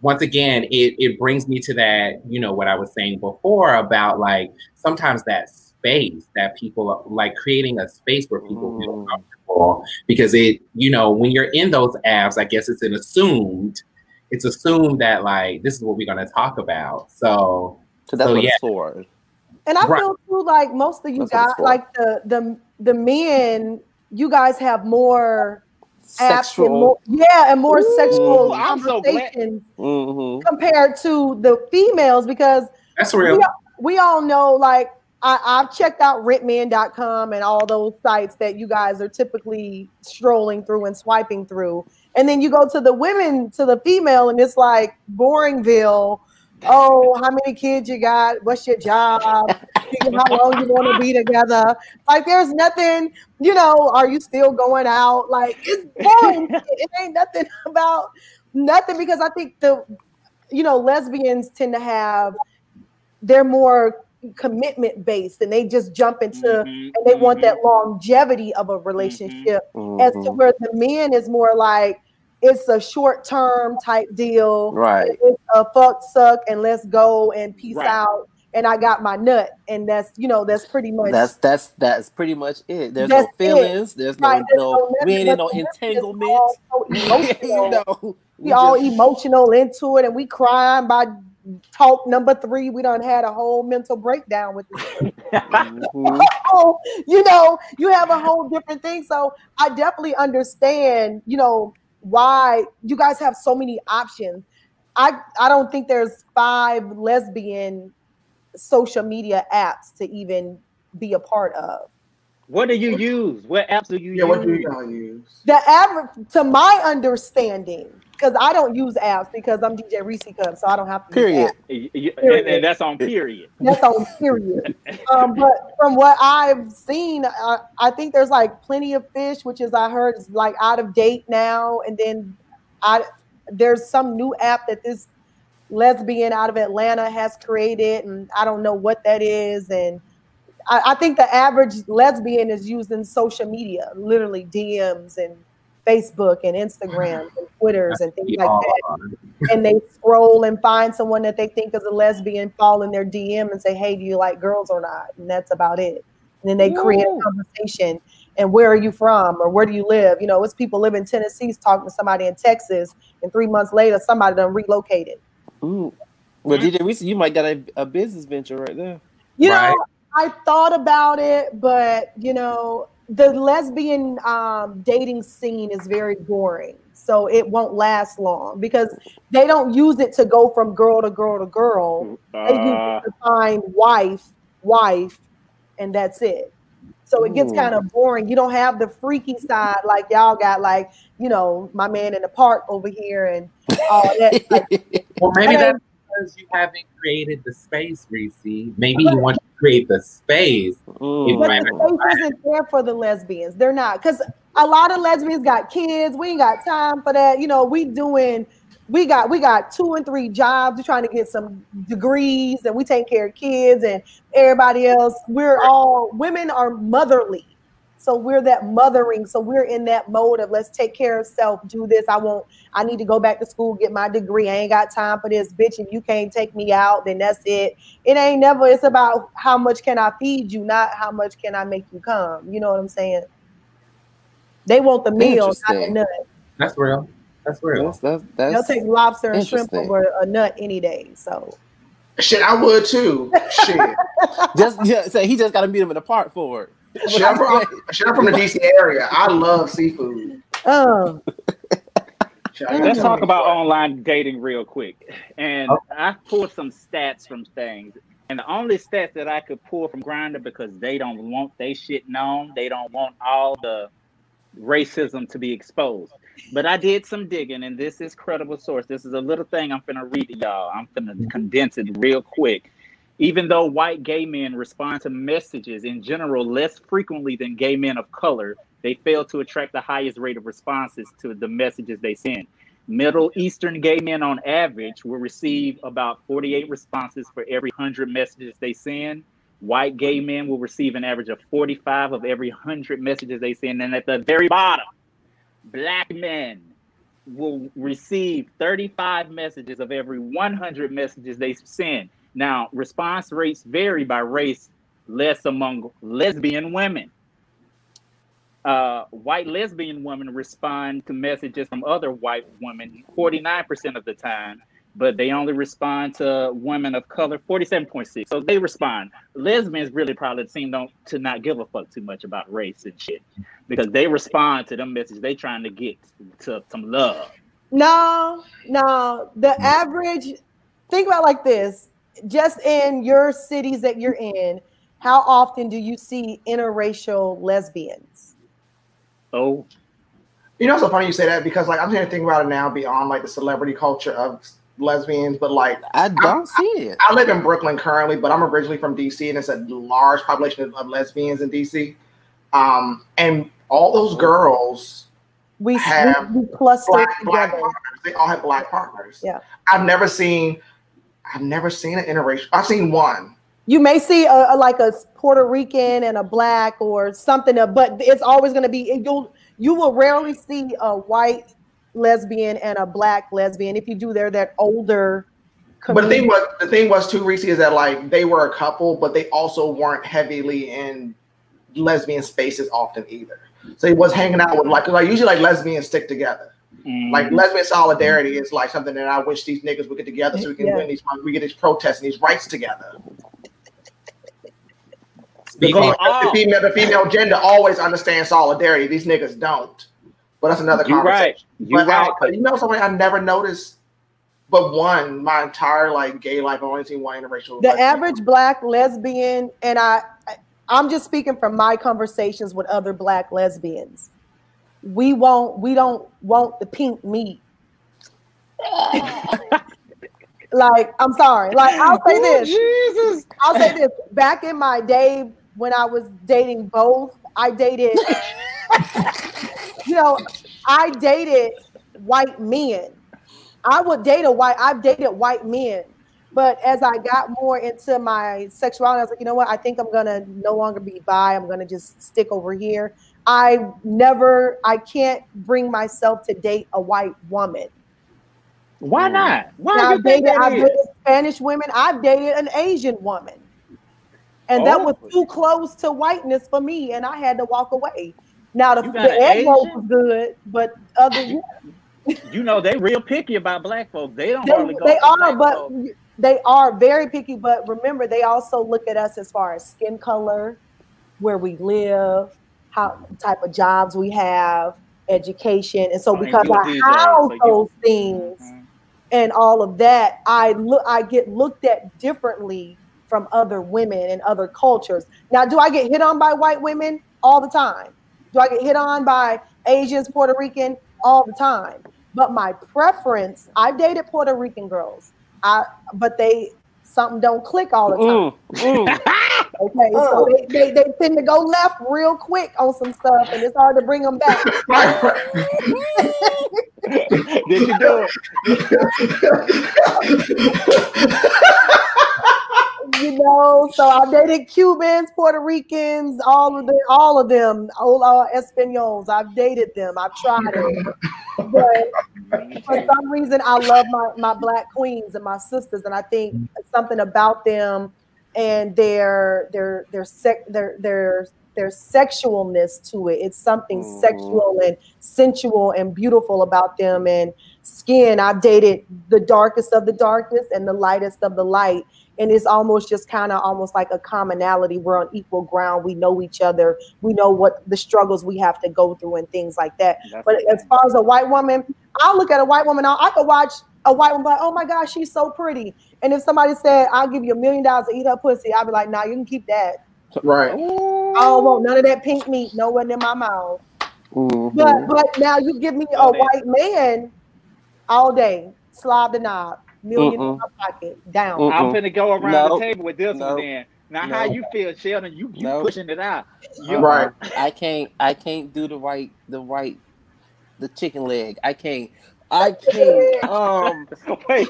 once again, it brings me to that, you know, what I was saying before about like sometimes that space that people like creating a space where people feel comfortable because it, you know, when you're in those apps, I guess it's assumed that like this is what we're going to talk about. So that's what it's for. And I feel too like most of you guys, like the men, you guys have more sexual, and more sexual conversations compared to the females because that's real. We all know, like I've checked out rentman.com and all those sites that you guys are typically strolling through and swiping through, and then you go to the female, and it's like Boringville. Oh, how many kids you got? What's your job? How long you want to be together? Like, there's nothing, you know, are you still going out? Like, it's boring. It ain't nothing about nothing because I think lesbians tend to have, they're more commitment based and they just jump into and they want that longevity of a relationship as to where the men is more like, it's a short-term type deal. Right. It's a fuck, suck, and let's go and peace out. And I got my nut. And that's pretty much that's pretty much it. There's no feelings. There's no we ain't in no entanglement. You know, we all emotional into it and we crying by talk number 3. We done had a whole mental breakdown with this. You know, you have a whole different thing. So I definitely understand, you know, why you guys have so many options. I don't think there's 5 lesbian social media apps to even be a part of. What do you use? What apps do you use? What do you use? The average, to my understanding, because I don't use apps because I'm DJ Reese Cup, so I don't have to. Period. And that's on period. That's on period. But from what I've seen, I think there's like Plenty of Fish, which is I heard is like out of date now. And then there's some new app that this lesbian out of Atlanta has created, and I don't know what that is. And I think the average lesbian is using social media, literally DMs and Facebook and Instagram and Twitters and things We like all that. are. And they scroll and find someone that they think is a lesbian, fall in their DM and say, hey, do you like girls or not? And that's about it. And then they create a conversation. And where are you from? Or where do you live? You know, it's people live in Tennessee talking to somebody in Texas, and 3 months later, somebody done relocated. Ooh. Well, DJ Reese, you might got a business venture right there. You Right. know, I thought about it, but, you know, the lesbian dating scene is very boring. So it won't last long because they don't use it to go from girl to girl to girl. They use it to find wife, and that's it. So it gets kind of boring. You don't have the freaky side like y'all got, like, you know, my man in the park over here and all that. Like, well, maybe that's because you haven't created the space, Reese. Maybe you want to create the space. But the space isn't there for the lesbians. They're not, because a lot of lesbians got kids. We ain't got time for that. You know, we got 2 and 3 jobs. We're trying to get some degrees, and we take care of kids and everybody else. Women are motherly. So we're that mothering. So we're in that mode of let's take care of self, do this. I need to go back to school, get my degree. I ain't got time for this, bitch. If you can't take me out, then that's it. It's about how much can I feed you, not how much can I make you come. You know what I'm saying? They want the meal, not the nut. That's real. That's real. They'll take lobster and shrimp over a nut any day. So shit, I would too. Shit. He just got to meet him in the park for it. Shit, I'm from the DC area. I love seafood. Oh. Let's talk about online dating real quick. And I pulled some stats from things. And the only stats that I could pull from Grindr, because they don't want they shit known. They don't want all the racism to be exposed. But I did some digging, and this is credible source. This is a little thing I'm finna read to y'all. I'm finna condense it real quick. Even though white gay men respond to messages in general less frequently than gay men of color, they fail to attract the highest rate of responses to the messages they send. Middle Eastern gay men on average will receive about 48 responses for every 100 messages they send. White gay men will receive an average of 45 of every 100 messages they send. And at the very bottom, Black men will receive 35 messages of every 100 messages they send. Now, response rates vary by race, less among lesbian women. White lesbian women respond to messages from other white women 49% of the time, but they only respond to women of color 47.6%. So they respond. Lesbians really probably seem to not give a fuck too much about race and shit, because they respond to them messages. They trying to get to some love. No. The average, think about it like this. Just in your cities that you're in, how often do you see interracial lesbians? Oh, you know, it's so funny you say that, because like I'm trying to think about it now beyond like the celebrity culture of lesbians, but like I don't see it. I live in Brooklyn currently, but I'm originally from DC, and it's a large population of lesbians in DC. And all those girls we cluster black together. partners. They all have black partners. Yeah, I've never seen an interracial. I've seen one. You may see like a Puerto Rican and a black or something, but it's always going to be, you will rarely see a white lesbian and a black lesbian. If you do, they're that older community. But the thing was too, Reese, is that like they were a couple, but they also weren't heavily in lesbian spaces often either. So he was hanging out with like usually like lesbians stick together. Like lesbian solidarity is like something that I wish these niggas would get together so we can win we get these protests and these rights together. Because the female gender always understands solidarity. These niggas don't. But that's another conversation. You're right. You know something I never noticed, but my entire like gay life, I've only seen one interracial. The average black lesbian, and I'm just speaking from my conversations with other black lesbians. We don't want the pink meat. Like, I'm sorry. Like, I'll say this. I'll say this. Back in my day when I was dating both, I dated, I dated white men. I've dated white men. But as I got more into my sexuality, I was like, you know what? I think I'm going to no longer be bi. I'm going to just stick over here. I can't bring myself to date a white woman. Why not? Why Now, do you think that I've is? dated Spanish women. I've dated an Asian woman. And that was too close to whiteness for me, and I had to walk away. Now, the egg roll was good, but other you know, they real picky about black folks. They don't hardly go they for are, black but folks. they are very picky. But remember, they also look at us as far as skin color, where we live, how type of jobs we have, education, and so because I house those things and all of that, I get looked at differently from other women and other cultures. Now, do I get hit on by white women all the time? Do I get hit on by Asians, Puerto Rican all the time? But my preference, I've dated Puerto Rican girls, but something don't click all the time. Okay, so they tend to go left real quick on some stuff, and it's hard to bring them back. Did you do it? You know, so I dated Cubans, Puerto Ricans, all of them, Espanols. I've dated them. I've tried it, but for some reason, I love my black queens and my sisters, and I think something about them and their sexualness to it. It's something sexual and sensual and beautiful about them. And skin, I've dated the darkest of the darkest and the lightest of the light. And it's almost just kind of almost like a commonality. We're on equal ground. We know each other. We know what the struggles we have to go through and things like that. But as far as a white woman, I'll look at a white woman. I could watch a white woman, like, oh my gosh, she's so pretty. And if somebody said, I'll give you $1 million to eat her pussy, I'll be like, nah, you can keep that. Right. I don't want none of that pink meat nowhere in my mouth. But now you give me a white man all day, slob the knob, million in my pocket, down. I'm finna go around the table with this one then. Now, how you feel, Sheldon? You pushing it out. You're right. I can't do the chicken leg. I can't. Wait,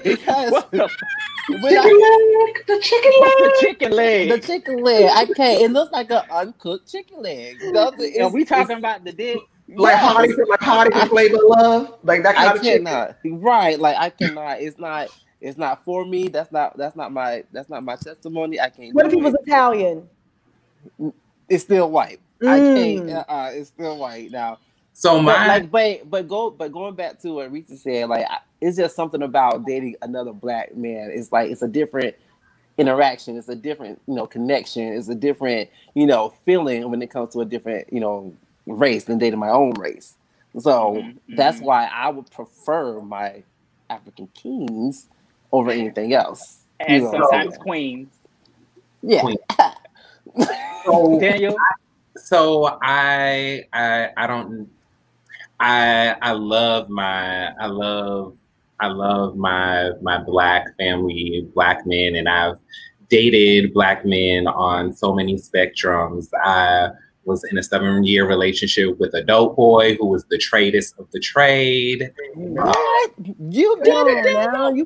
because the chicken leg. I can't. It looks like an uncooked chicken leg. And we talking about the dick. Like Hottie from Flavor of Love, like that kind of cannot. Chicken. Right, like I cannot. It's not for me. That's not my testimony. I can't. What if he was Italian? It's still white. I can't. It's still white now. So but going back to what Rita said, like it's just something about dating another black man. It's like it's a different interaction. It's a different connection. It's a different feeling when it comes to a different race than dating my own race. So that's why I would prefer my African kings over anything else. And sometimes queens. Yeah. Queen. So, Daniel. So I love my black family, black men, and I've dated black men on so many spectrums. I was in a 7-year relationship with a dope boy who was the tradest of the trade. What? You did it now. You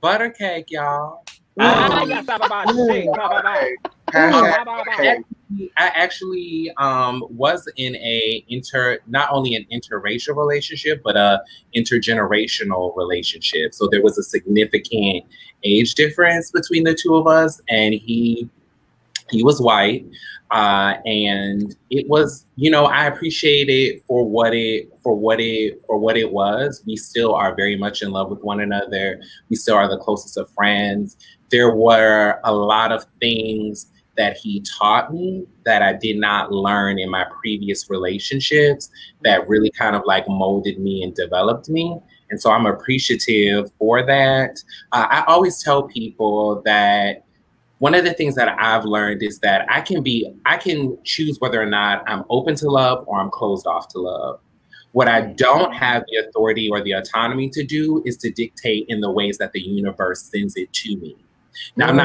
butter cake, y'all. I actually was in not only an interracial relationship, but a intergenerational relationship. So there was a significant age difference between the two of us, and he was white, and it was, I appreciate it for what it was. We still are very much in love with one another. We still are the closest of friends. There were a lot of things that he taught me that I did not learn in my previous relationships that really kind of like molded me and developed me. And so I'm appreciative for that. I always tell people that one of the things that I've learned is that I can choose whether or not I'm open to love or I'm closed off to love. What I don't have the authority or the autonomy to do is to dictate in the ways that the universe sends it to me. Now, I'm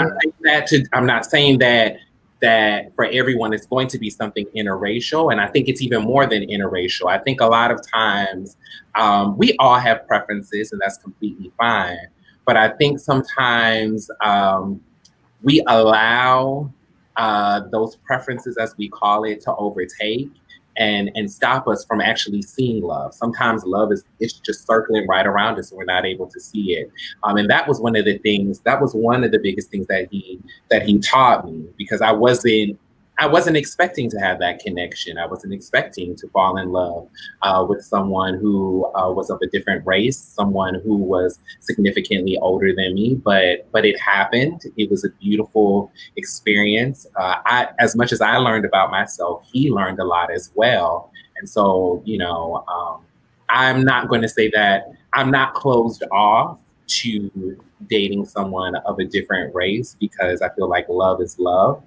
not saying that for everyone it's going to be something interracial, and I think it's even more than interracial. I think a lot of times we all have preferences, and that's completely fine. But I think sometimes we allow those preferences, as we call it, to overtake and stop us from actually seeing love. Sometimes love it's just circling right around us and we're not able to see it. And that was one of the biggest things that he taught me, because I wasn't expecting to have that connection. I wasn't expecting to fall in love with someone who was of a different race, someone who was significantly older than me, but it happened. It was a beautiful experience. As much as I learned about myself, he learned a lot as well. And so, I'm not going to say that I'm not closed off to dating someone of a different race, because I feel like love is love.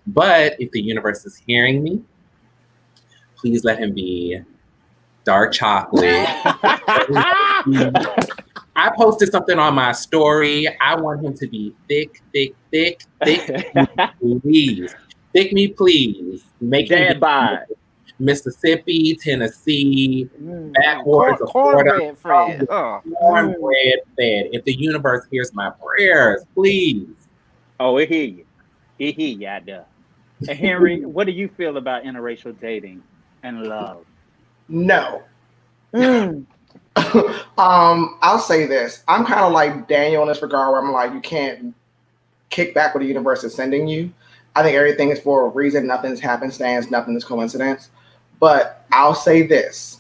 But if the universe is hearing me, please let him be dark chocolate. I posted something on my story. I want him to be thick. Please. Thick me, please. Make him Mississippi, Tennessee, backwards of cornbread fed. Cornbread fed. If the universe hears my prayers, please. Oh, it hear you. It hear you out there. And Henry, what do you feel about interracial dating and love? No. I'll say this. I'm kind of like Daniel in this regard, where I'm like, you can't kick back what the universe is sending you. I think everything is for a reason. Nothing's happenstance. Nothing is coincidence. But I'll say this.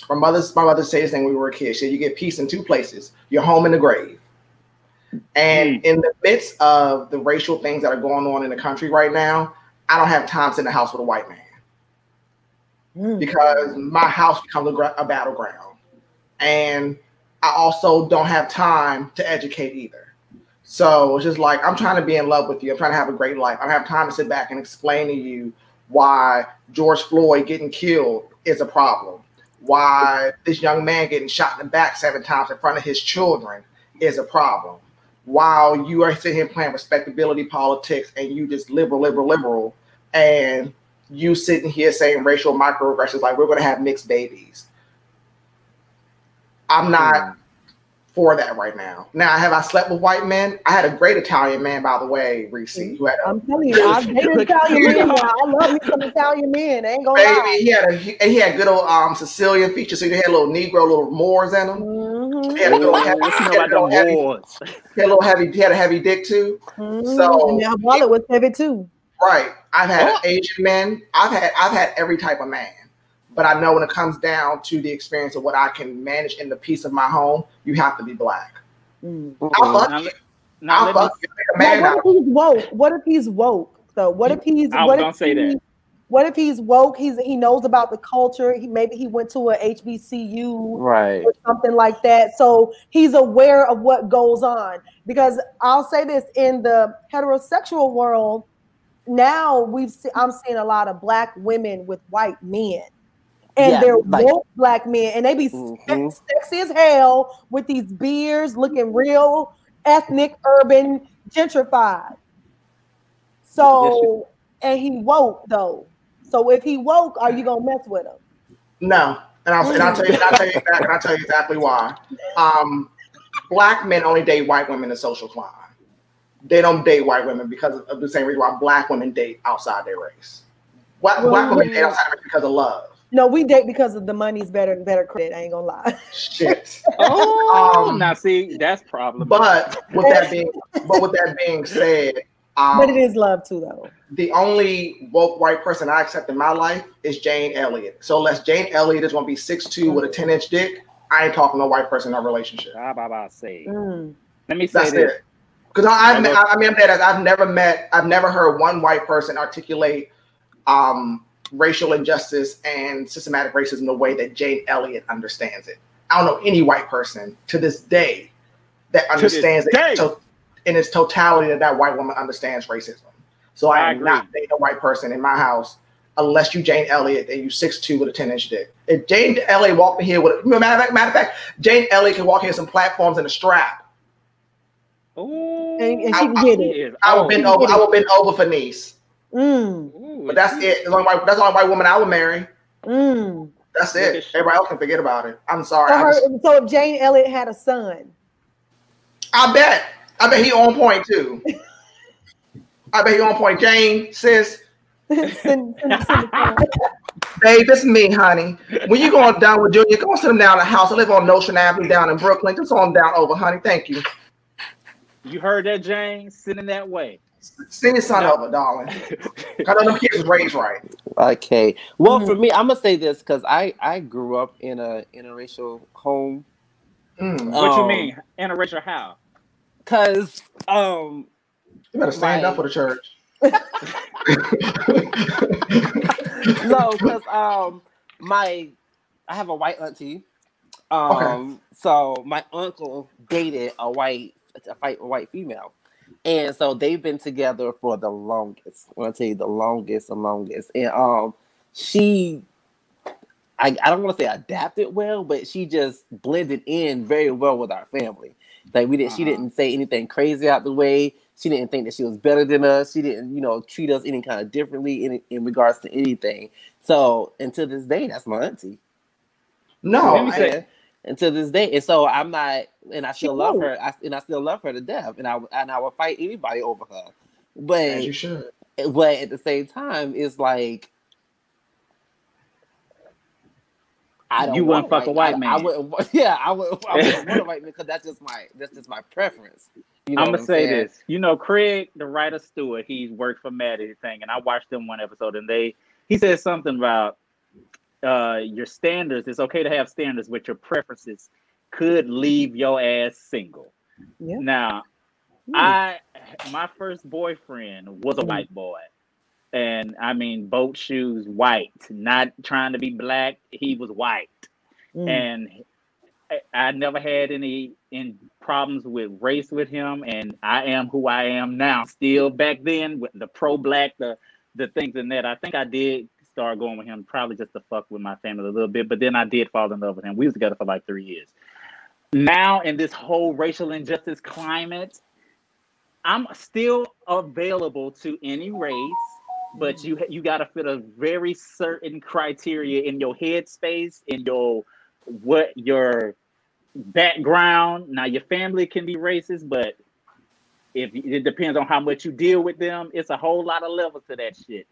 My mother said this thing when we were kids. She said, you get peace in two places: your home and the grave. And in the midst of the racial things that are going on in the country right now, I don't have time to sit in the house with a white man, because my house becomes a battleground. And I also don't have time to educate either. So it's just like, I'm trying to be in love with you. I'm trying to have a great life. I don't have time to sit back and explain to you why George Floyd getting killed is a problem, why this young man getting shot in the back 7 times in front of his children is a problem, while you are sitting here playing respectability politics and you just liberal, and you sitting here saying racial microaggressions like we're going to have mixed babies. I'm not for that right now. Now, have I slept with white men? I had a great Italian man, by the way, Reese. Who had I'm telling you, I've dated Italian men. I love me some Italian men. Ain't gonna lie. He had good old Sicilian features. So he had little Negro, little Moors in him. He had a little heavy dick too. So and my wallet was heavy too. Right. I've had Asian men. I've had every type of man. But I know when it comes down to the experience of what I can manage in the peace of my home, you have to be black. I'll fuck you. I'll fuck you. What if he's woke? So what if he's what if he's woke? He knows about the culture. Maybe he went to a HBCU or something like that. So he's aware of what goes on. Because I'll say this, in the heterosexual world, now I'm seeing a lot of black women with white men. And they're woke black men, and they be sexy as hell with these beards, looking real ethnic, urban, gentrified. So, and he woke though. So if he woke, are you gonna mess with him? No, and I'll tell you exactly why. Black men only date white women in social climb. They don't date white women because of the same reason why black women date outside their race. Black women date outside their race because of love. No, we date because of the money's better credit. I ain't gonna lie. Shit. Now see, that's problem. But with that being said, but it is love too, though. The only woke white person I accept in my life is Jane Elliott. So unless Jane Elliott is gonna be 6'2" with a 10-inch dick, I ain't talking to no white person in a relationship. Let me say that's this. Because I've never heard one white person articulate racial injustice and systematic racism the way that Jane Elliott understands it. I don't know any white person to this day that understands it in its totality that white woman understands racism. So I am not dating a white person in my house unless you Jane Elliott and you 6'2" with a 10-inch dick. If Jane Elliott walked in here with matter of fact, Jane Elliott can walk in some platforms in a strap. And she can get it. I will bend over for Niece. But that's it. That's the only white woman I would marry. That's it. Everybody else can forget about it. I'm sorry. So if Jane Elliott had a son, I bet he on point too. I bet you on point. Jane, sis. Send Babe, it's me, honey. When you going down with Junior, go sit him down at the house. I live on Notion Avenue down in Brooklyn. Just on down over, honey. Thank you. You heard that, Jane? Sending that way. Send your son over, darling. I know them kids was raised right. Okay. Well, for me, I'm gonna say this because I grew up in a interracial home. What you mean interracial? How? Because you better stand up for the church. No, because I have a white auntie. So my uncle dated a white female. And so they've been together for the longest. When I tell you the longest. And she, I don't want to say adapted well, but she just blended in very well with our family. Like she didn't say anything crazy out the way. She didn't think that she was better than us. She didn't, treat us any kind of differently in regards to anything. So, and to this day, that's my auntie. And to this day, and so I'm not, and I still love her. I still love her to death, and I would fight anybody over her. But as you should. But at the same time, it's like I don't. You wouldn't fuck a white man. I wouldn't. Yeah, I wouldn't want a white man because that's just my preference. I'm gonna say this. Craig, the writer Stewart, he's worked for Mad Anything, and I watched them one episode, and he said something about your standards. It's okay to have standards, but your preferences could leave your ass single. Yeah. Now, my first boyfriend was a white boy, and I mean boat shoes white, not trying to be black. He was white, and I never had any problems with race with him, and I am who I am now. Still back then with the pro-black, the things in that. I think I did start going with him probably just to fuck with my family a little bit, but then I did fall in love with him. We was together for like 3 years. Now in this whole racial injustice climate, I'm still available to any race, but you got to fit a very certain criteria in your headspace, in your background. Now your family can be racist, but if it depends on how much you deal with them, it's a whole lot of levels to that shit,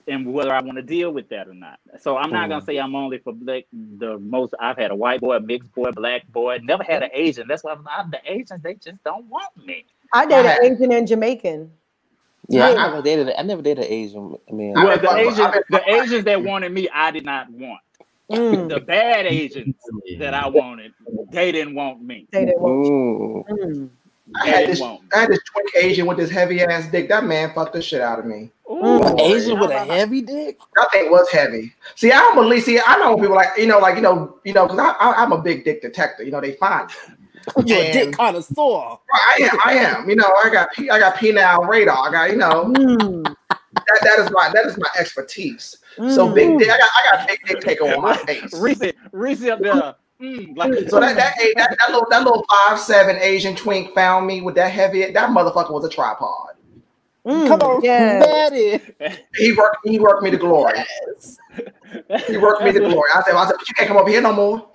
and whether I want to deal with that or not. So I'm not gonna say I'm only for black. The most I've had a white boy, a mixed boy, black boy. Never had an Asian. That's why the Asians, they just don't want me. I dated an Asian and Jamaican. Yeah, I never dated an Asian man. Well, the Asians that wanted me, I did not want. The bad Asians that I wanted, they didn't want me. They didn't want me. I had this twink Asian with this heavy ass dick. That man fucked the shit out of me. An Asian with a heavy dick? That thing was heavy. See, I don't believe. See, I know people because I'm a big dick detector. They find me. You're a dick connoisseur. I am. I got penile radar. I got that is my expertise. So big dick. I got big dick taker on my face. Reese up there. So that little 5'7" Asian twink found me with that heavy. That motherfucker was a tripod. Come on, Daddy. He worked me to glory. Yes. He worked me to glory. I said, but you can't come over here no more.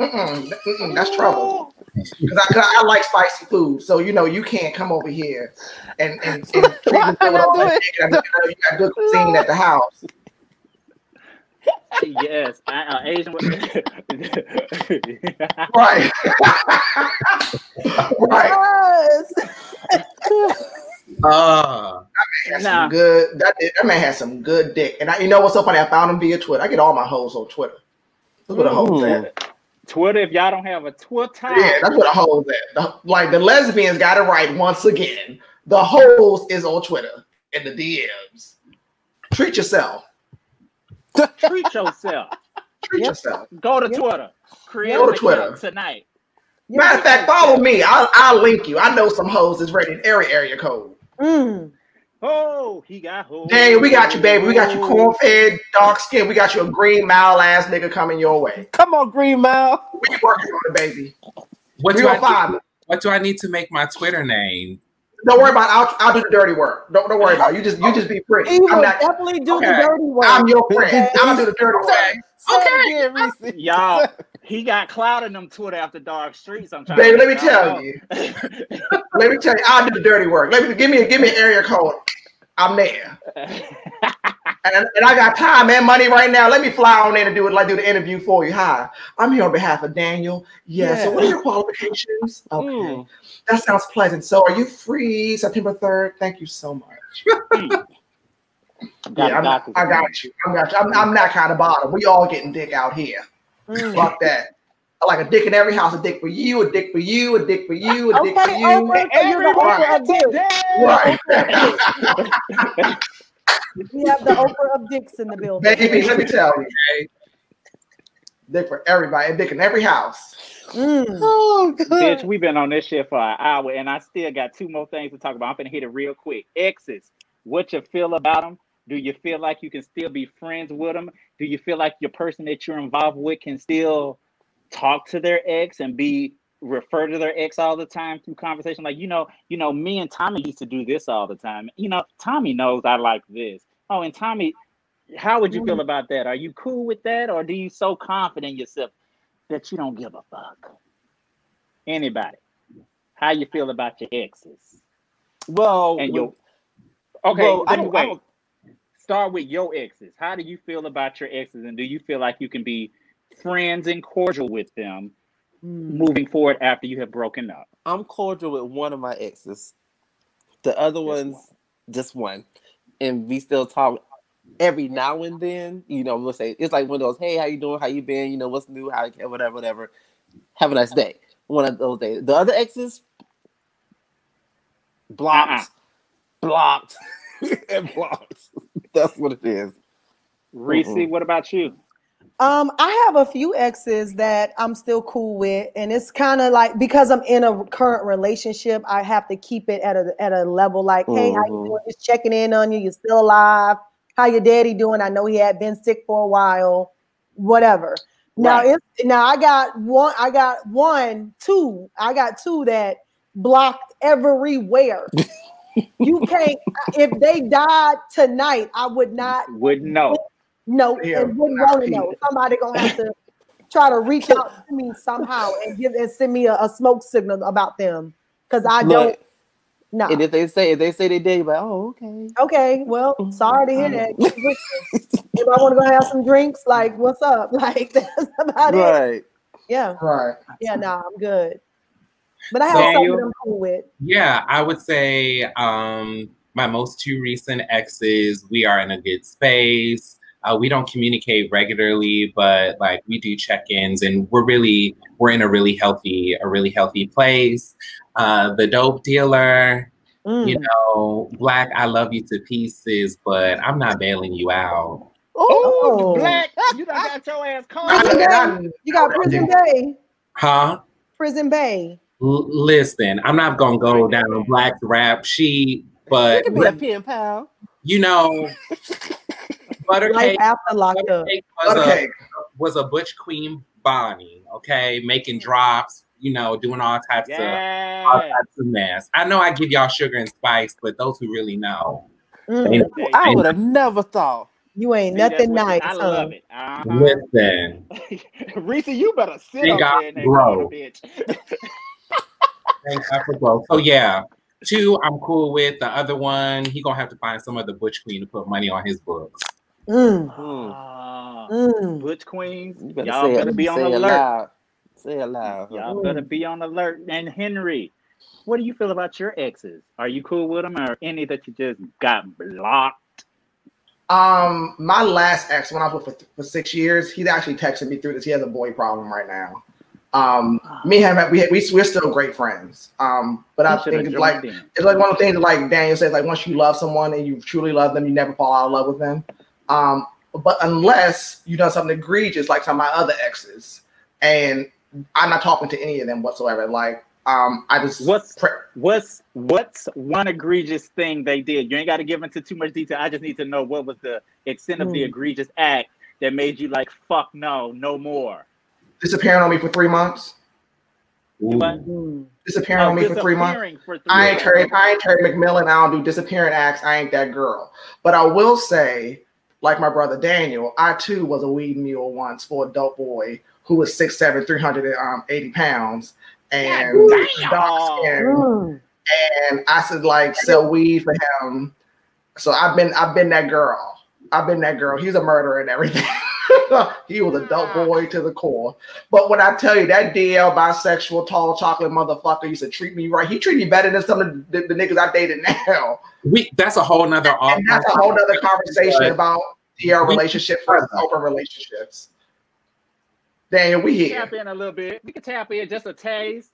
That's trouble. Because I like spicy food, so you can't come over here and treat me with all that chicken. You got good cuisine at the house. Yes, Asian. Right. Right. That man had some good dick. And you know what's so funny? I found him via Twitter. I get all my hoes on Twitter. That's what a hoes at. Twitter, if y'all don't have a Twitter. Yeah, that's what a hoes at. Like the lesbians got it right once again. The hoes is on Twitter in the DMs. Treat yourself. Treat yourself. Treat yourself. Go to Twitter. Go to Twitter tonight. Matter of fact, follow me. I'll link you. I know some hoes that's ready in every area code. Oh, he got hoes. Hey, we got you, baby. We got you corn-fed, dark skin. We got you a Green Mile ass nigga coming your way. Come on, Green Mile. We working on it, baby. What do I need to make my Twitter name? Don't worry about it. I'll do the dirty work. Don't worry about it. You just be pretty. He will definitely do the dirty work. I'm your friend. I'm gonna do the dirty work. Okay. Y'all, he got clout in them Twitter after dark streets. I'm trying. Baby, let me tell you. Let me tell you. I'll do the dirty work. Give me an area code. I'm there. And I got time and money right now. Let me fly on in and do the interview for you. Hi, I'm here on behalf of Daniel. Yeah. So what are your qualifications? Okay. That sounds pleasant. So are you free September 3rd? Thank you so much. I got you. I'm that kind of bottom. We all getting dick out here. Fuck that. I like a dick in every house. A dick for you. A dick for you. A dick for you. A dick for you. Oprah, so you're the Oprah of dicks. Right. We have the Oprah of dicks in the building. Baby, let me tell you. Dick for everybody. A dick in every house. Oh, bitch, we've been on this shit for an hour, and I still got 2 more things to talk about. I'm gonna hit it real quick. Exes, what you feel about them? Do you feel like you can still be friends with them? Do you feel like your person that you're involved with can still talk to their ex and refer to their ex all the time through conversation? Like, me and Tommy used to do this all the time. Tommy knows I like this. Oh, and Tommy, how would you feel about that? Are you cool with that? Or do you so confident in yourself that you don't give a fuck? Anybody, how you feel about your exes? Well, wait. Start with your exes. How do you feel about your exes, and do you feel like you can be friends and cordial with them moving forward after you have broken up? I'm cordial with one of my exes. The other one's just one, and we still talk every now and then. We'll say it's like one of those, "Hey, how you doing? How you been? What's new? How whatever. Have a nice day." One of those days. The other exes blocked, and blocked. That's what it is. Reese, what about you? I have a few exes that I'm still cool with, and it's kind of like, because I'm in a current relationship, I have to keep it at a level like, hey, how you doing? Just checking in on you. You're still alive. How your daddy doing? I know he had been sick for a while. Whatever. Right. Now I got two that blocked everywhere. You can't. If they died tonight, I wouldn't know. No, and wouldn't want to know. Somebody gonna have to try to reach out to me somehow and send me a smoke signal about them, because I don't. No. And if they say they did, you're like, oh, okay. Okay, well, sorry to hear that. If I want to go have some drinks, like, what's up? Like, that's about it. Yeah. Right. Yeah, I'm good. But I have something I'm cool with. Yeah, I would say my most 2 recent exes, we are in a good space. We don't communicate regularly, but like we do check-ins, and we're in a really healthy place. The dope dealer, Black, I love you to pieces, but I'm not bailing you out. Oh, Black, you done got your ass caught. You got Prison Bay. Huh? Prison Bay. Listen, I'm not gonna go down on Black's rap sheet, but you can be a pen pal. Buttercake Buttercake was a butch queen Bonnie, okay, making drops, doing all types of mess. I know I give y'all sugar and spice, but those who really know, I would have never thought. You ain't nothing nice. I love it. Listen, Reese, you better sit up there and grow, bitch. Thank God for growth. So yeah, 2 I'm cool with. The other one, he gonna have to find some other butch queen to put money on his books. Butch queens, y'all better be on alert. Say it loud. Y'all better be on alert. And Henry, what do you feel about your exes? Are you cool with them, or any that you just got blocked? My last ex, when I was with for 6 years, he actually texted me through this. He has a boy problem right now. Me and him, we're still great friends. But I think it's like one of the things that, like Daniel says, like once you love someone and you truly love them, you never fall out of love with them. But unless you've done something egregious, like some of my other exes, and I'm not talking to any of them whatsoever. Like, I just what's one egregious thing they did? You ain't got to give into too much detail. I just need to know what was the extent of the egregious act that made you like, fuck no more. Disappearing on me for 3 months. Disappearing on me for 3 months. I ain't Terry McMillan. I don't do disappearing acts. I ain't that girl. But I will say, like my brother Daniel, I too was a weed mule once for a dope boy who was 6'7", 380 pounds, and dark skin. And I said, like, sell weed for him So I've been that girl. I've been that girl. He's a murderer and everything. He was a dope boy to the core. But when I tell you that DL bisexual tall chocolate motherfucker used to treat me right, he treated me better than some of the niggas I dated now. That's a whole nother and that's a whole nother conversation about DL relationships versus open relationships. Daniel, we here. Tap in a little bit. We can tap in just a taste.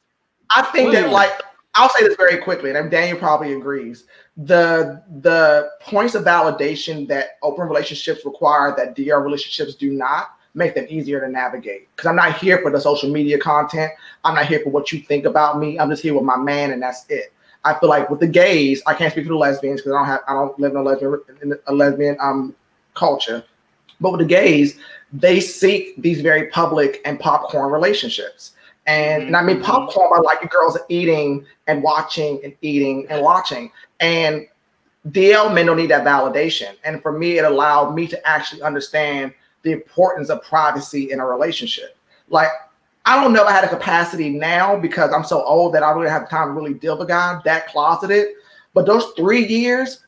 I think that, like, I'll say this very quickly, and Daniel probably agrees. The points of validation that open relationships require that DR relationships do not make them easier to navigate. Because I'm not here for the social media content. I'm not here for what you think about me. I'm just here with my man, and that's it. I feel like with the gays, I can't speak for the lesbians because I don't live in a lesbian culture. But with the gays, they seek these very public and popcorn relationships. And I mean popcorn by like the girls are eating and watching and eating and watching. And DL men don't need that validation. And for me, it allowed me to actually understand the importance of privacy in a relationship. Like, I don't know if I had a capacity now because I'm so old that I really have time to really deal with a guy that closeted. But those 3 years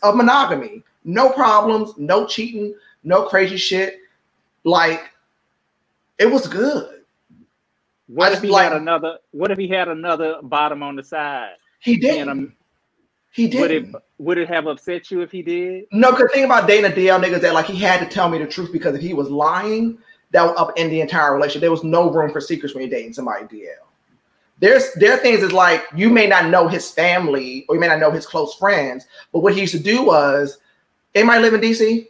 of monogamy, no problems, no cheating, no crazy shit. Like, it was good. What if he had another bottom on the side? He did. He did. Would it have upset you if he did? No, because the thing about dating a DL nigga is that like he had to tell me the truth because if he was lying, that would upend the entire relationship. There was no room for secrets when you're dating somebody DL. There are things is like you may not know his family or you may not know his close friends, but what he used to do was, anybody live in DC?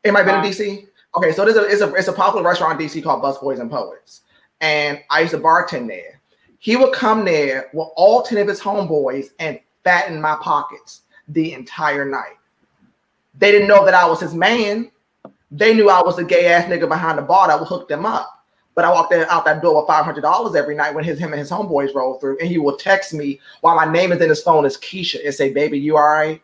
Anybody been in DC? Okay, so it's a popular restaurant in DC called Busboys and Poets. And I used to bartend there. He would come there with all 10 of his homeboys and fatten my pockets the entire night. They didn't know that I was his man. They knew I was a gay ass nigga behind the bar that would hook them up. But I walked out that door with $500 every night when him and his homeboys rolled through. And he would text me while my name is in his phone as Keisha and say, "Baby, you all right?"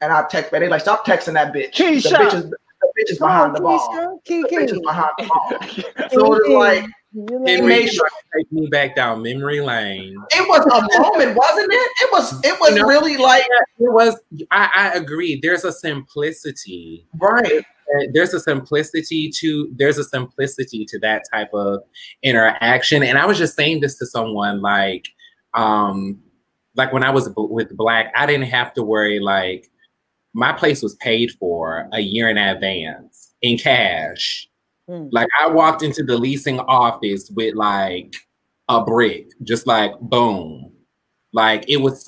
And I text, but they like, "Stop texting that bitch. Keisha. The bitch is behind the bar. The bitch is behind the bar." So it's like, it made sure to take me back down memory lane. It was a moment, wasn't it? It was really like it was. I agree. There's a simplicity, right? There's a simplicity to that type of interaction. And I was just saying this to someone like when I was with Black, I didn't have to worry. Like, my place was paid for a year in advance in cash. Like, I walked into the leasing office with like a brick, just like boom. Like, it was,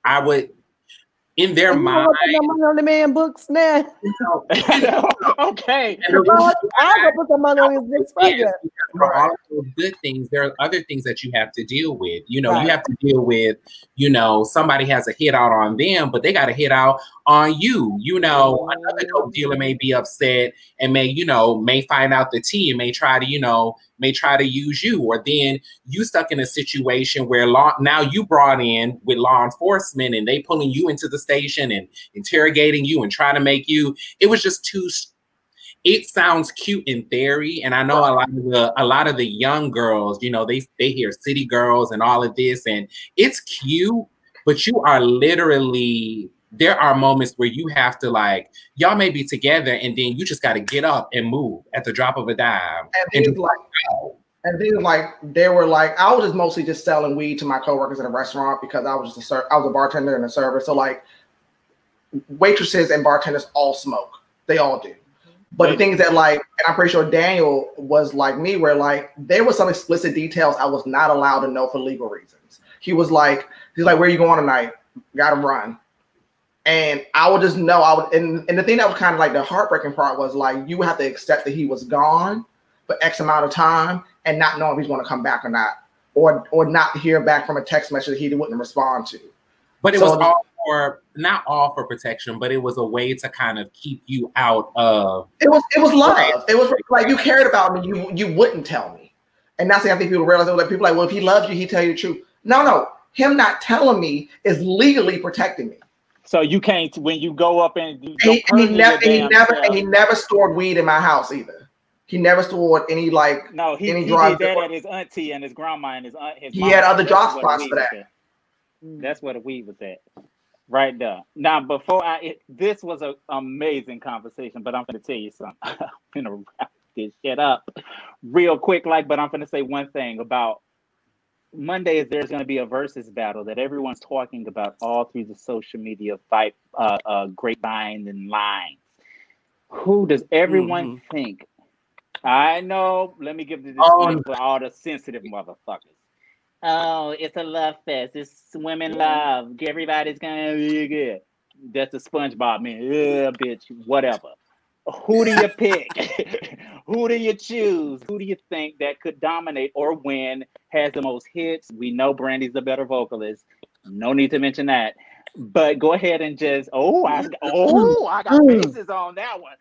I would, in their mind. Money on the man books now. Okay. I'll go put some money on his books for you. For all of those good things, there are other things that you have to deal with. You know, you have to deal with, somebody has a hit out on them, but they got a hit out on you. Another dope dealer may be upset and may find out the tea and may try to use you, or then you stuck in a situation where now you brought in with law enforcement and they pulling you into the station and interrogating you and trying to make you. It was just it sounds cute in theory, and I know a lot of the young girls, they hear city girls and all of this, and it's cute, but you are literally. There are moments where you have to, like, y'all may be together and then you just got to get up and move at the drop of a dime. And they were like, I was just mostly just selling weed to my coworkers in a restaurant because I was a bartender and a server. So like, waitresses and bartenders all smoke. They all do. But the thing is that, like, and I'm pretty sure Daniel was like me, where like there was some explicit details I was not allowed to know for legal reasons. He's like, "Where are you going tonight?" "Gotta run." And I would just know and the thing that was kind of like the heartbreaking part was like, you would have to accept that he was gone for X amount of time and not know if he's going to come back or not, or not hear back from a text message he wouldn't respond to. But it was not all for protection, but it was a way to kind of keep you out of. It was love. It was like, you cared about me, you wouldn't tell me. And that's the I think people realize. Like, people like, well, if he loves you, he'd tell you the truth. No, him not telling me is legally protecting me. So you can't, when you go up and he never stored weed in my house either. He never stored any he did that at his auntie and his grandma and his he had other drop spots for that. That's where the weed was at. Right there. Now, this was an amazing conversation, but I'm going to tell you something. I'm going to wrap this shit up real quick, but I'm going to say one thing about Monday is there's going to be a versus battle that everyone's talking about all through the social media fight, grapevine and lines. Who does everyone think? I know. Let me give the disclaimer for all the sensitive motherfuckers. Oh, it's a love fest. It's women love. Everybody's gonna be good. That's the SpongeBob man. Yeah, bitch. Whatever. Who do you pick? Who do you choose? Who do you think that could dominate or win? Has the most hits? We know Brandy's the better vocalist. No need to mention that. But go ahead and just I got bases on that one.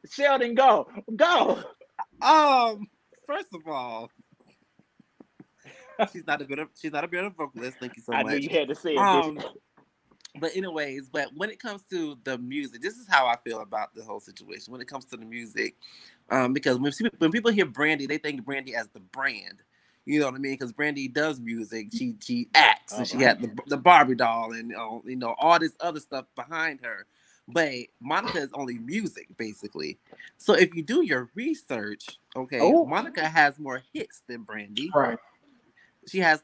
Sheldon, go. First of all, she's not a better vocalist. Thank you so much. I knew you had to say it. But anyways, when it comes to the music, this is how I feel about the whole situation. When it comes to the music, because when people hear Brandy, they think Brandy as the brand. You know what I mean? Because Brandy does music. She acts, and she had the Barbie doll, and all this other stuff behind her. But Monica is only music, basically. So if you do your research, Monica has more hits than Brandy. Right. She has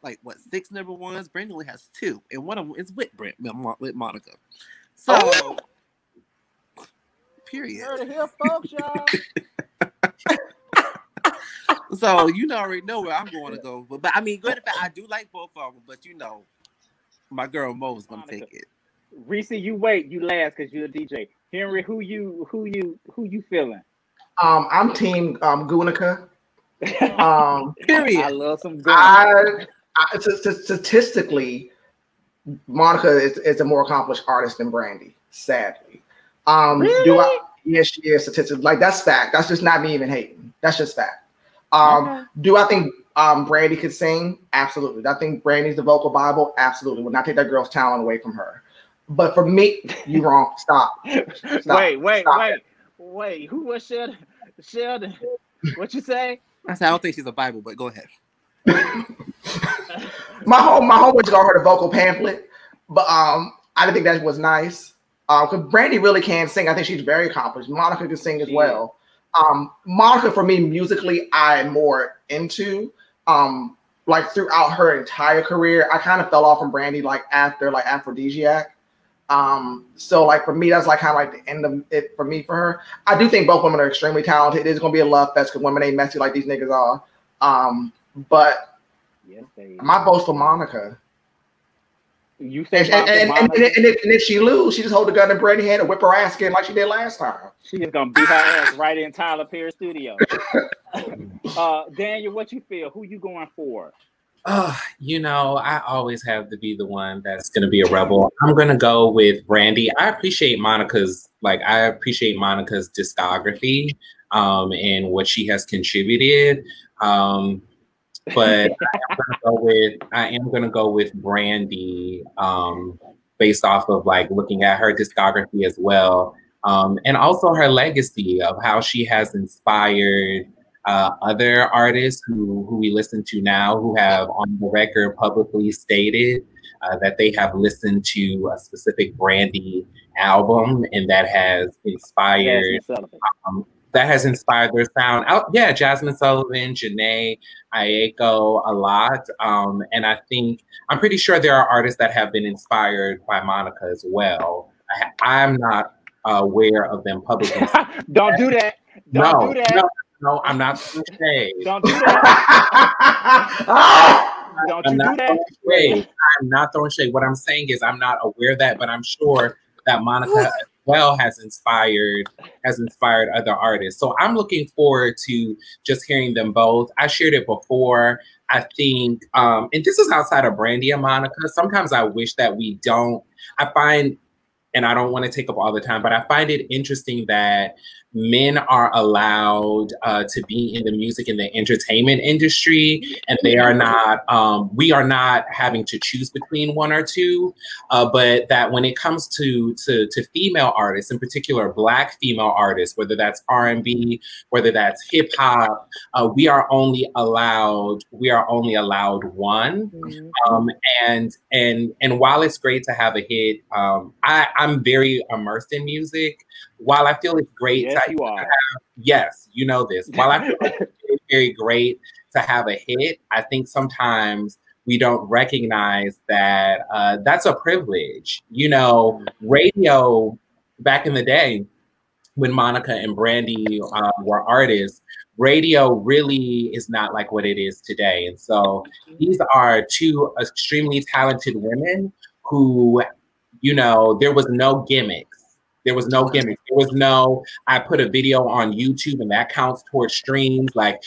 6 number ones. Brandy only has 2, and one of them is with Monica. So, period. Heard it here, folks, y'all. So you already know where I'm going to go. But I mean, good fact, I do like both of them. But my girl Mo is gonna take it. Reese, you wait, you last because you're a DJ. Henry, who you feeling? I'm team Gunica. Period. I love some Gunica. Statistically, Monica is a more accomplished artist than Brandy. Sadly, really? Yes, she is statistically. That's fact. That's just not me even hating. That's just fact. Do I think Brandy could sing? Absolutely. Do I think Brandy's the vocal Bible? Absolutely. Would not take that girl's talent away from her. But for me, you wrong. Stop. Wait. Who was Sheldon? Sheldon, what you say? I said I don't think she's a Bible, but go ahead. my homeboy got her the vocal pamphlet, but I didn't think that was nice. Because Brandy really can sing. I think she's very accomplished. Monica can sing as well. Monica, for me, musically, I'm more into. Throughout her entire career, I kind of fell off from Brandy after Aphrodisiac. So for me, that's kind of the end of it for her. I do think both women are extremely talented. It is going to be a love fest because women ain't messy like these niggas are. But yes, my vote's for Monica. You say and if she lose, she just hold the gun in Brandy's hand and whip her ass again like she did last time. She just gonna beat her ass right in Tyler Perry's studio. Daniel, what you feel? Who you going for? I always have to be the one that's going to be a rebel. I'm going to go with Brandy. I appreciate Monica's discography and what she has contributed. But I am going to go with Brandy based off of looking at her discography as well. And also her legacy of how she has inspired other artists who we listen to now, who have on the record publicly stated that they have listened to a specific Brandy album, and that has inspired their sound. Jasmine Sullivan, Janae Aiko, a lot. And I'm pretty sure there are artists that have been inspired by Monica as well. I'm not aware of them publicly. Don't do that. Don't do that. No, I'm not throwing shade. Don't do that. Don't do that. I'm not throwing shade. What I'm saying is I'm not aware of that, but I'm sure that Monica as well has inspired other artists. So I'm looking forward to just hearing them both. I shared it before. I think, and this is outside of Brandy and Monica. Sometimes I wish that we don't. I find, and I don't want to take up all the time, but I find it interesting that men are allowed to be in the music and the entertainment industry, and they are not, we are not having to choose between one or two, but that when it comes to female artists, in particular Black female artists, whether that's R&B, whether that's hip hop, we are only allowed one. And while it's great to have a hit, I'm very immersed in music. While I feel it's great yes, you are. Yes, you know this. While I feel like it's very great to have a hit, I think sometimes we don't recognize that that's a privilege. You know, radio back in the day when Monica and Brandy were artists, radio really is not like what it is today. And so these are two extremely talented women who, you know, there was no gimmicks. There was no gimmicks. There was no, I put a video on YouTube and that counts towards streams. Like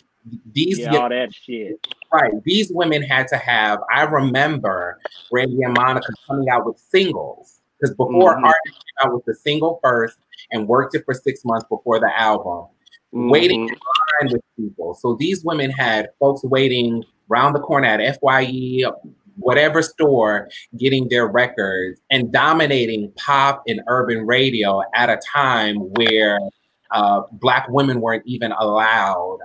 these, all that shit. Right. These women had to have, I remember Brandy and Monica coming out with singles. Because before artists came out with the single first and worked it for 6 months before the album, waiting in line with people. So these women had folks waiting around the corner at FYE, whatever store, getting their records and dominating pop and urban radio at a time where Black women weren't even allowed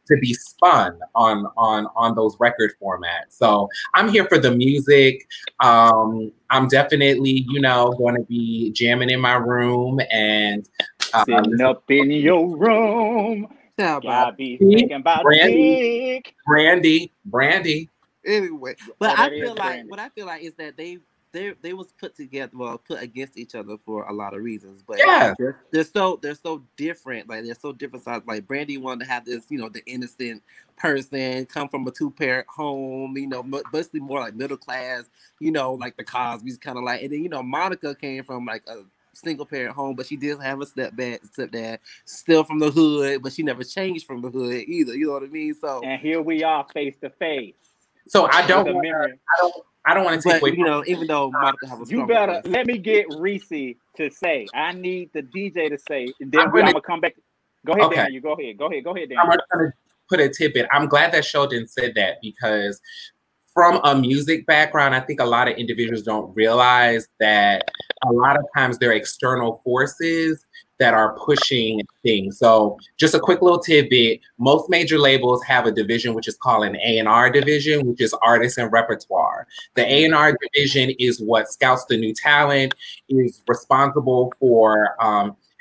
to be spun on those record formats. So I'm here for the music. I'm definitely, you know, going to be jamming in my room and sitting up in your room. Gotta be thinking about Brandy. Anyway, but I feel like what I feel like is that they was put together, well, put against each other for a lot of reasons. But yeah, they're so different. Like they're so different sides. Like Brandy wanted to have this, you know, the innocent person come from a 2-parent home, you know, mostly more like middle class, you know, like the Cosby's kind of like. And then, you know, Monica came from like a single parent home, but she did have a stepdad, still from the hood, but she never changed from the hood either. You know what I mean? So and here we are face to face. So I don't want to take away. You know, even though Monica has a you better voice. Let me get Reese to say. I need the DJ to say, and then I'm gonna come back. Go ahead, okay. Daniel. Go ahead, Daniel. I'm gonna put a tidbit. I'm glad that Sheldon said that because from a music background, I think a lot of individuals don't realize that a lot of times there are external forces that are pushing things. So just a quick little tidbit, most major labels have a division which is called an A&R division, which is artists and repertoire. The A&R division is what scouts the new talent, is responsible for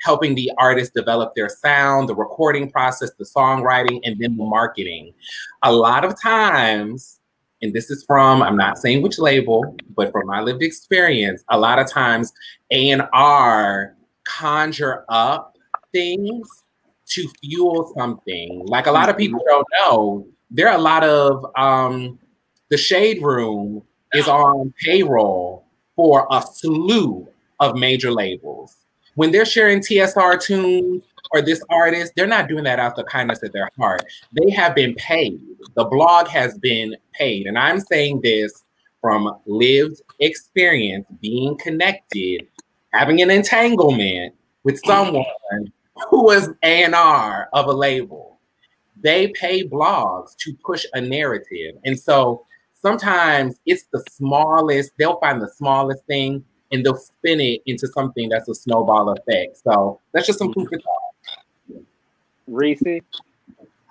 helping the artists develop their sound, the recording process, the songwriting, and then the marketing. A lot of times, and this is from, I'm not saying which label, but from my lived experience, a lot of times A&R conjure up things to fuel something. Like a lot of people don't know, there are a lot of, the Shade Room is on payroll for a slew of major labels. When they're sharing TSR tunes or this artist, they're not doing that out the kindness of their heart. They have been paid. The blog has been paid. And I'm saying this from lived experience, being connected, having an entanglement with someone who was A&R of a label. They pay blogs to push a narrative. And so sometimes it's the smallest, they'll find the smallest thing and they'll spin it into something that's a snowball effect. So that's just some food for thought. Reese?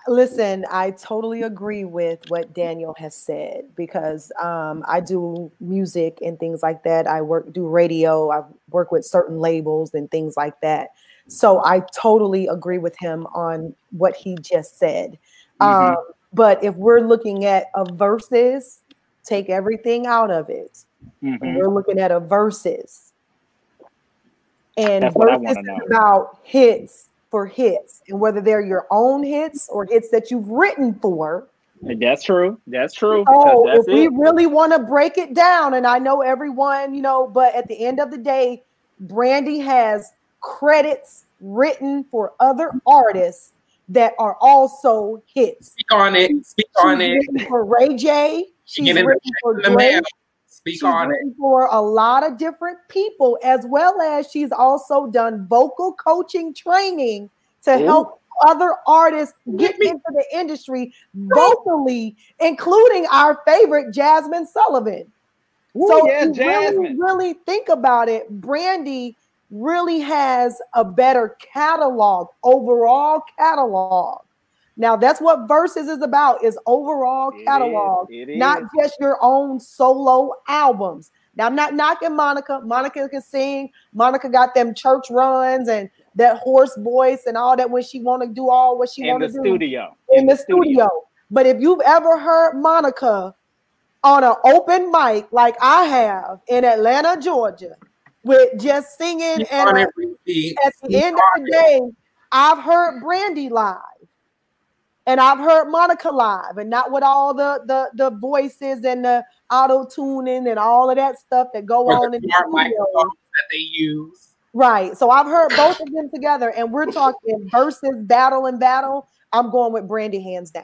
Listen, I totally agree with what Daniel has said because I do music and things like that. I do radio. I work with certain labels and things like that. So I totally agree with him on what he just said. But if we're looking at a versus, take everything out of it. And we're looking at a versus. And versus is about hits for hits, and whether they're your own hits or hits that you've written for. That's true. That's true. So if we really want to break it down, and I know everyone, you know, but at the end of the day, Brandy has credits written for other artists that are also hits. Speak on it. She's written for Ray J. She's written for Drake. Speak she's on written for a lot of different people, as well as she's also done vocal coaching training to help other artists get into the industry vocally, including our favorite Jasmine Sullivan. So if you really think about it, Brandy really has a better catalog, overall catalog. Now that's what Versus is about, is overall catalog, not just your own solo albums. Now I'm not knocking Monica. Monica can sing. Monica got them church runs and that hoarse voice and all that when she want to do all what she want to do in the studio. But if you've ever heard Monica on an open mic like I have in Atlanta, Georgia, with just singing, and at the end of the day, I've heard Brandy live. And I've heard Monica live, and not with all the voices and the auto tuning and all of that stuff that go on in the studio that they use. Right. So I've heard both of them together, and we're talking Versus, battle and battle. I'm going with Brandy hands down.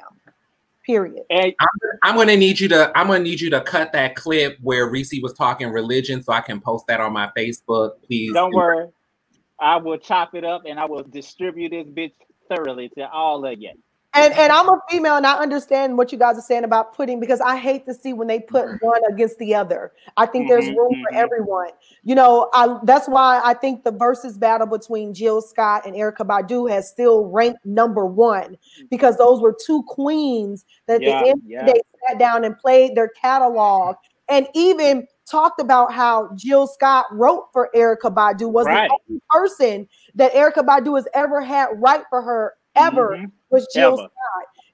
Period. And I'm gonna need you to cut that clip where Reese was talking religion, so I can post that on my Facebook, please. Don't worry, I will chop it up and I will distribute this bitch thoroughly to all of you. And I'm a female, and I understand what you guys are saying about putting, because I hate to see when they put one against the other. I think there's room for everyone. You know, that's why I think the Versus battle between Jill Scott and Erykah Badu has still ranked #1, because those were two queens that at the end of the day sat down and played their catalog, and even talked about how Jill Scott wrote for Erykah Badu, was the only person that Erykah Badu has ever had write for her ever. Was Jill Scott,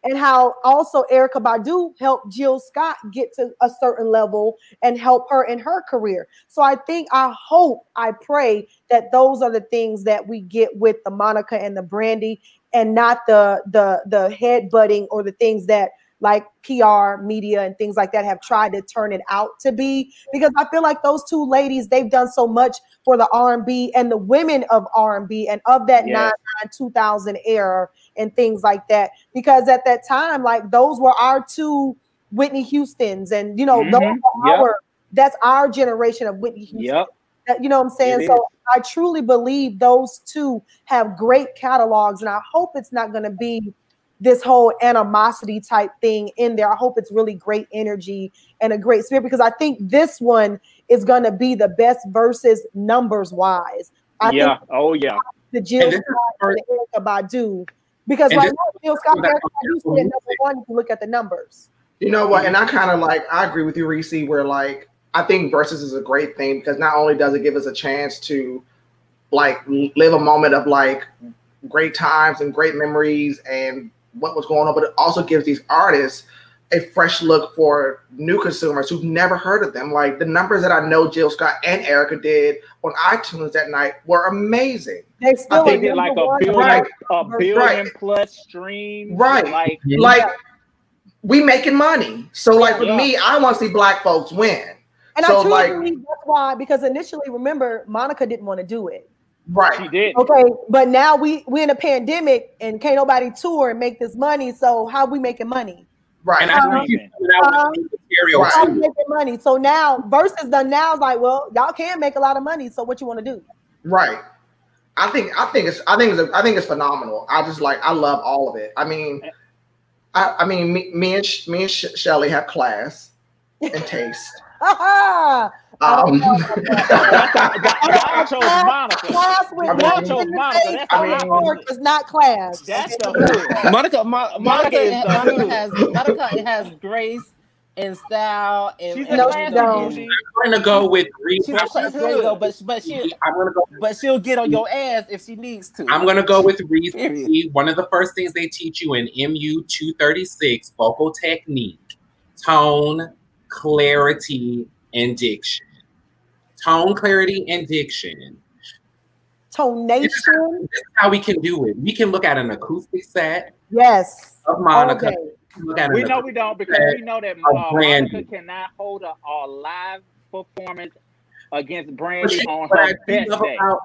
and how also Erykah Badu helped Jill Scott get to a certain level and help her in her career. So I think, I hope, I pray that those are the things that we get with the Monica and the Brandy, and not the headbutting or the things that like PR, media, and things like that have tried to turn it out to be. Because I feel like those two ladies, they've done so much for the R&B and the women of R&B and of that 2000 era and things like that. Because at that time, like, those were our two Whitney Houstons, and you know, those are that's our generation of Whitney Houston. You know what I'm saying? So I truly believe those two have great catalogs, and I hope it's not going to be this whole animosity type thing in there. I hope it's really great energy and a great spirit, because I think this one is going to be the best Versus numbers wise. I think the Jill Scott and the Erykah Badu, because right now Jill Scott and Erykah Badu sit at #1 if you look at the numbers. You know what? And I kind of I agree with you, Reese, where like, I think Versus is a great thing, because not only does it give us a chance to like live a moment of like great times and great memories and what was going on, but it also gives these artists a fresh look for new consumers who've never heard of them. Like, the numbers that I know Jill Scott and Erykah did on iTunes that night were amazing. They still did like a billion plus streams. Like we making money. So like with me, I want to see Black folks win. And so, I truly believe that's why, because initially, remember, Monica didn't want to do it. Right. She did. Okay, but now we in a pandemic and can't nobody tour and make this money. So how we making money? Right. And how we making money? So now Versus done now is like, well, y'all can make a lot of money. So what you want to do? Right. I think it's phenomenal. I love all of it. I mean, me and Shelly have class and taste. Y'all chose Monica. It's not class. That's the hood. Monica has grace and style, and she's I'm gonna go with Reese. But she'll get on your ass if she needs to. I'm gonna go with Reese. One of the first things they teach you in MU 236, vocal technique, tone, clarity, and diction. Tone, clarity, and diction. Tonation. This is how we can do it. We can look at an acoustic set. Yes. Of Monica. Okay. We know we don't, because we know that Monica cannot hold a live performance against Brandy on her best day.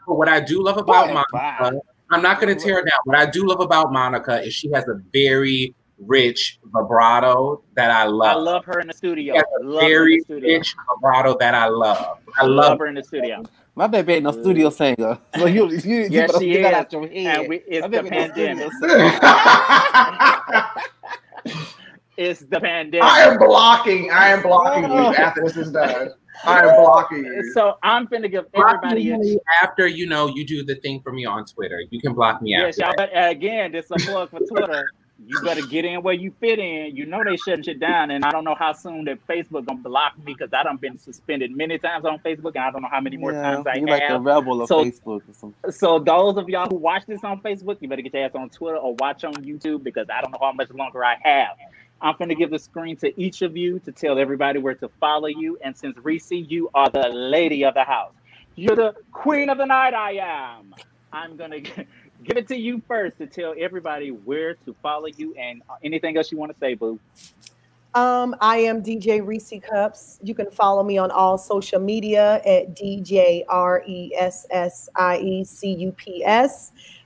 What I do love about Monica, I'm not going to tear her down. What I do love about Monica is she has a very rich vibrato that I love. I love her in the studio. She has a Love her in the very studio. rich vibrato that I love. I Love love her in the studio. My baby ain't no studio singer, so you Yes, better she get that is. out your head. And it's My the baby ain't no pandemic. studio singer. It's the pandemic. I am blocking you after this is done. I am blocking you. So I'm finna give block everybody me after you do the thing for me on Twitter. You can block me yes, after. y'all. But again, this is a plug for Twitter. You better get in where you fit in. You know they shutting shit down, and I don't know how soon that Facebook gonna block me because I done been suspended many times on Facebook, and I don't know how many more times I you have. like the rebel of Facebook or something. So those of y'all who watch this on Facebook, you better get your ass on Twitter or watch on YouTube because I don't know how much longer I have. I'm going to give the screen to each of you to tell everybody where to follow you. And since Reese, you are the lady of the house. You're the queen of the night, I am. I'm going to give it to you first to tell everybody where to follow you and anything else you want to say, boo. I am DJ Reese Cups. You can follow me on all social media at DJ RESSIECUPS.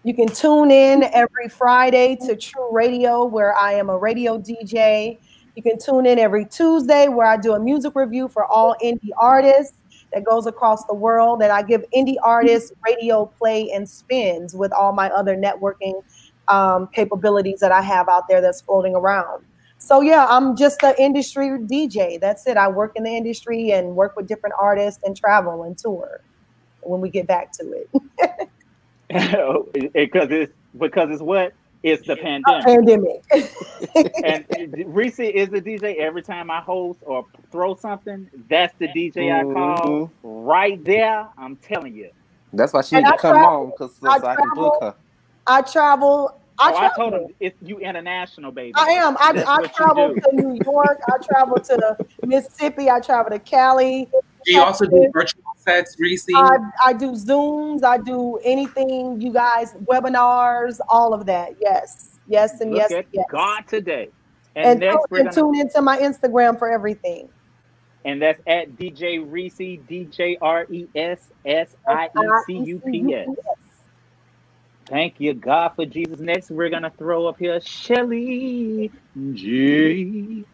You can tune in every Friday to True Radio, where I am a radio DJ. You can tune in every Tuesday, where I do a music review for all indie artists that goes across the world. And I give indie artists radio play and spins with all my other networking capabilities that I have out there that's floating around. So yeah, I'm just an industry DJ. That's it. I work in the industry and work with different artists and travel and tour when we get back to it. Because it's what? It's the pandemic. And Reese is the DJ. Every time I host or throw something, that's the DJ I call right there. I'm telling you. That's why she didn't come on because so I can book her. I travel. I told him it's you international, baby. I am. I travel to New York. I travel to Mississippi. I travel to Cali. Do you also do virtual sets, Reese? I do Zooms. I do anything, you guys, webinars, all of that. Yes. Yes, and Look yes. At yes. God today. And next tune into my Instagram for everything. And that's at DJ Reese, DJRESSIECUPS. Thank you, God, for Jesus. Next, we're going to throw up here Shelly G.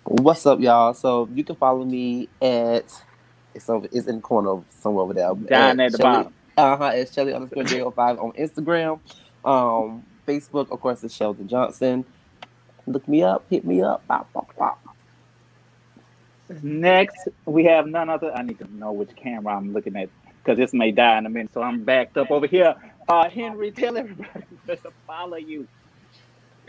What's up, y'all? So you can follow me at, it's in the corner somewhere over there. Down at the bottom. It's Shelly_J05 on Instagram. Facebook, of course, is Sheldon Johnson. Look me up, hit me up. Bop, bop, bop. Next, we have none other. I need to know which camera I'm looking at because this may die in a minute. So I'm backed up over here. Henry, tell everybody where to follow you.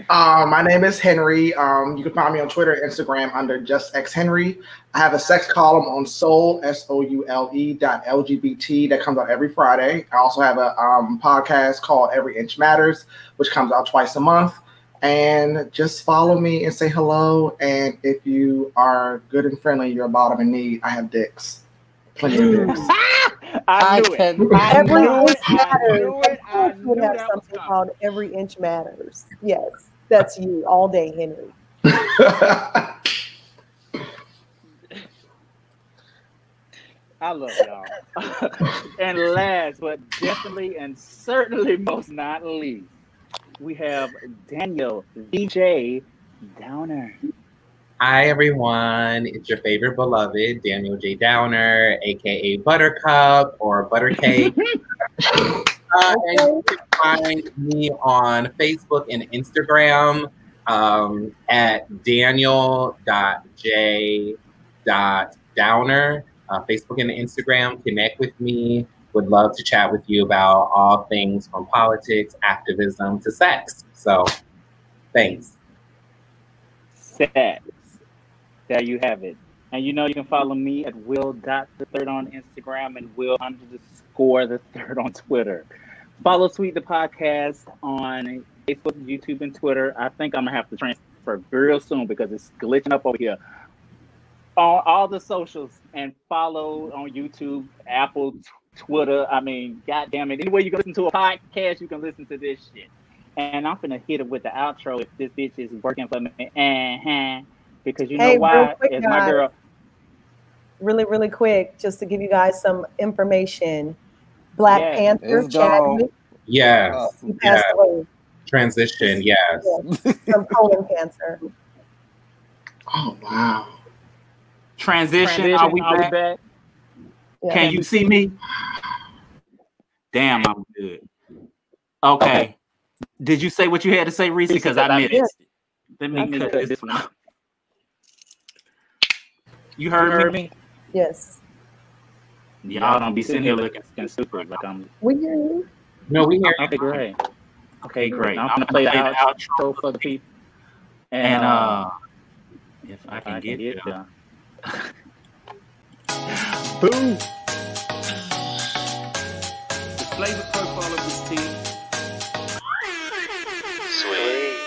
My name is Henry. You can find me on Twitter and Instagram under JustXHenry. I have a sex column on Soul, SOULE.LGBT that comes out every Friday. I also have a podcast called Every Inch Matters, which comes out twice a month. And just follow me and say hello. And if you are good and friendly, you're a bottom in need, I have dicks. Plenty of dicks. I knew it. Every Inch Matters. I knew have that something called Every Inch Matters. Yes, that's you all day, Henry. I love y'all. And last but definitely and certainly most not least, we have Daniel DJ Downer. Hi, everyone. It's your favorite beloved, Daniel J. Downer, a.k.a. Buttercup or Buttercake. And you can find me on Facebook and Instagram at daniel.j.downer. Facebook and Instagram, connect with me. Would love to chat with you about all things from politics, activism, to sex. So, thanks. Sex. There you have it. And you know you can follow me at will.the3rd on Instagram and will_the3rd on Twitter. Follow Sweet the Podcast on Facebook, YouTube, and Twitter. I think I'm going to have to transfer real soon because it's glitching up over here. On all the socials, and follow on YouTube, Apple, Twitter. I mean, goddamn it. Anywhere you can listen to a podcast, you can listen to this shit. And I'm going to hit it with the outro if this bitch is working for me. Because you know why? It's my girl. Really, really quick, just to give you guys some information. Black Panther, Chadwick. Yes. He passed away. Transition, yes. From colon cancer. Oh wow. Transition. Are we back? Yeah. Can you see me? Damn, I'm good. Okay. Did you say what you had to say, Reese? Because I missed it. Let me cut this one out. You heard me? Yes. Y'all don't be sitting here looking stupid like I'm. We hear you. No, we hear you. Okay, great. Okay, great. I'm gonna play the outro for the people. And if I can get it done. Boom. The flavor profile of this team. Sweet.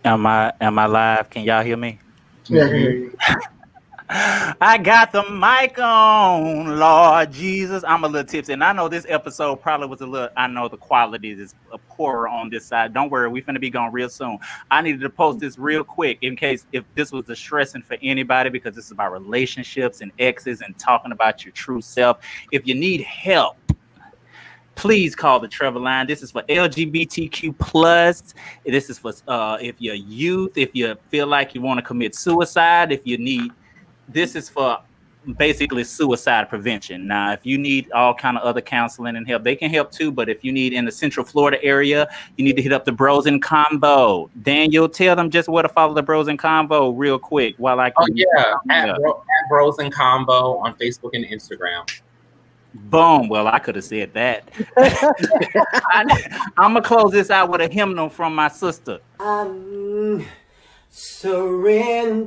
Am I live? Can y'all hear me? Yeah, I can hear you. I got the mic on, Lord Jesus. I'm a little tipsy, and I know this episode probably was a little. I know the quality is poorer on this side. Don't worry, we're finna be gone real soon. I needed to post this real quick in case if this was distressing for anybody, because this is about relationships and exes and talking about your true self. If you need help, please call the Trevor line. This is for LGBTQ plus. This is for if you're youth, if you feel like you want to commit suicide, if you need. This is for basically suicide prevention. Now, if you need all kind of other counseling and help, they can help too. But if you need in the Central Florida area, you need to hit up the Bros in Combo. Daniel, tell them just where to follow the Bros in Combo real quick while I. Oh yeah, at Bros in Combo on Facebook and Instagram. Boom. Well, I could have said that. I'm gonna close this out with a hymnal from my sister. Surrender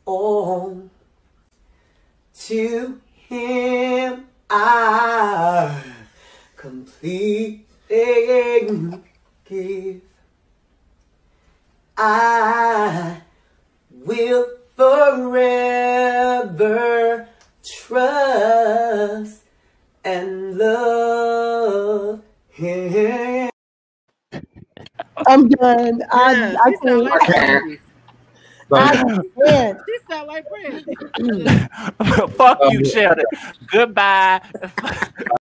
all to him. I completely give. I will forever trust and love him. I'm done. I can't. I can't. She sound like Brandy. Fuck you, Sheldon. Goodbye.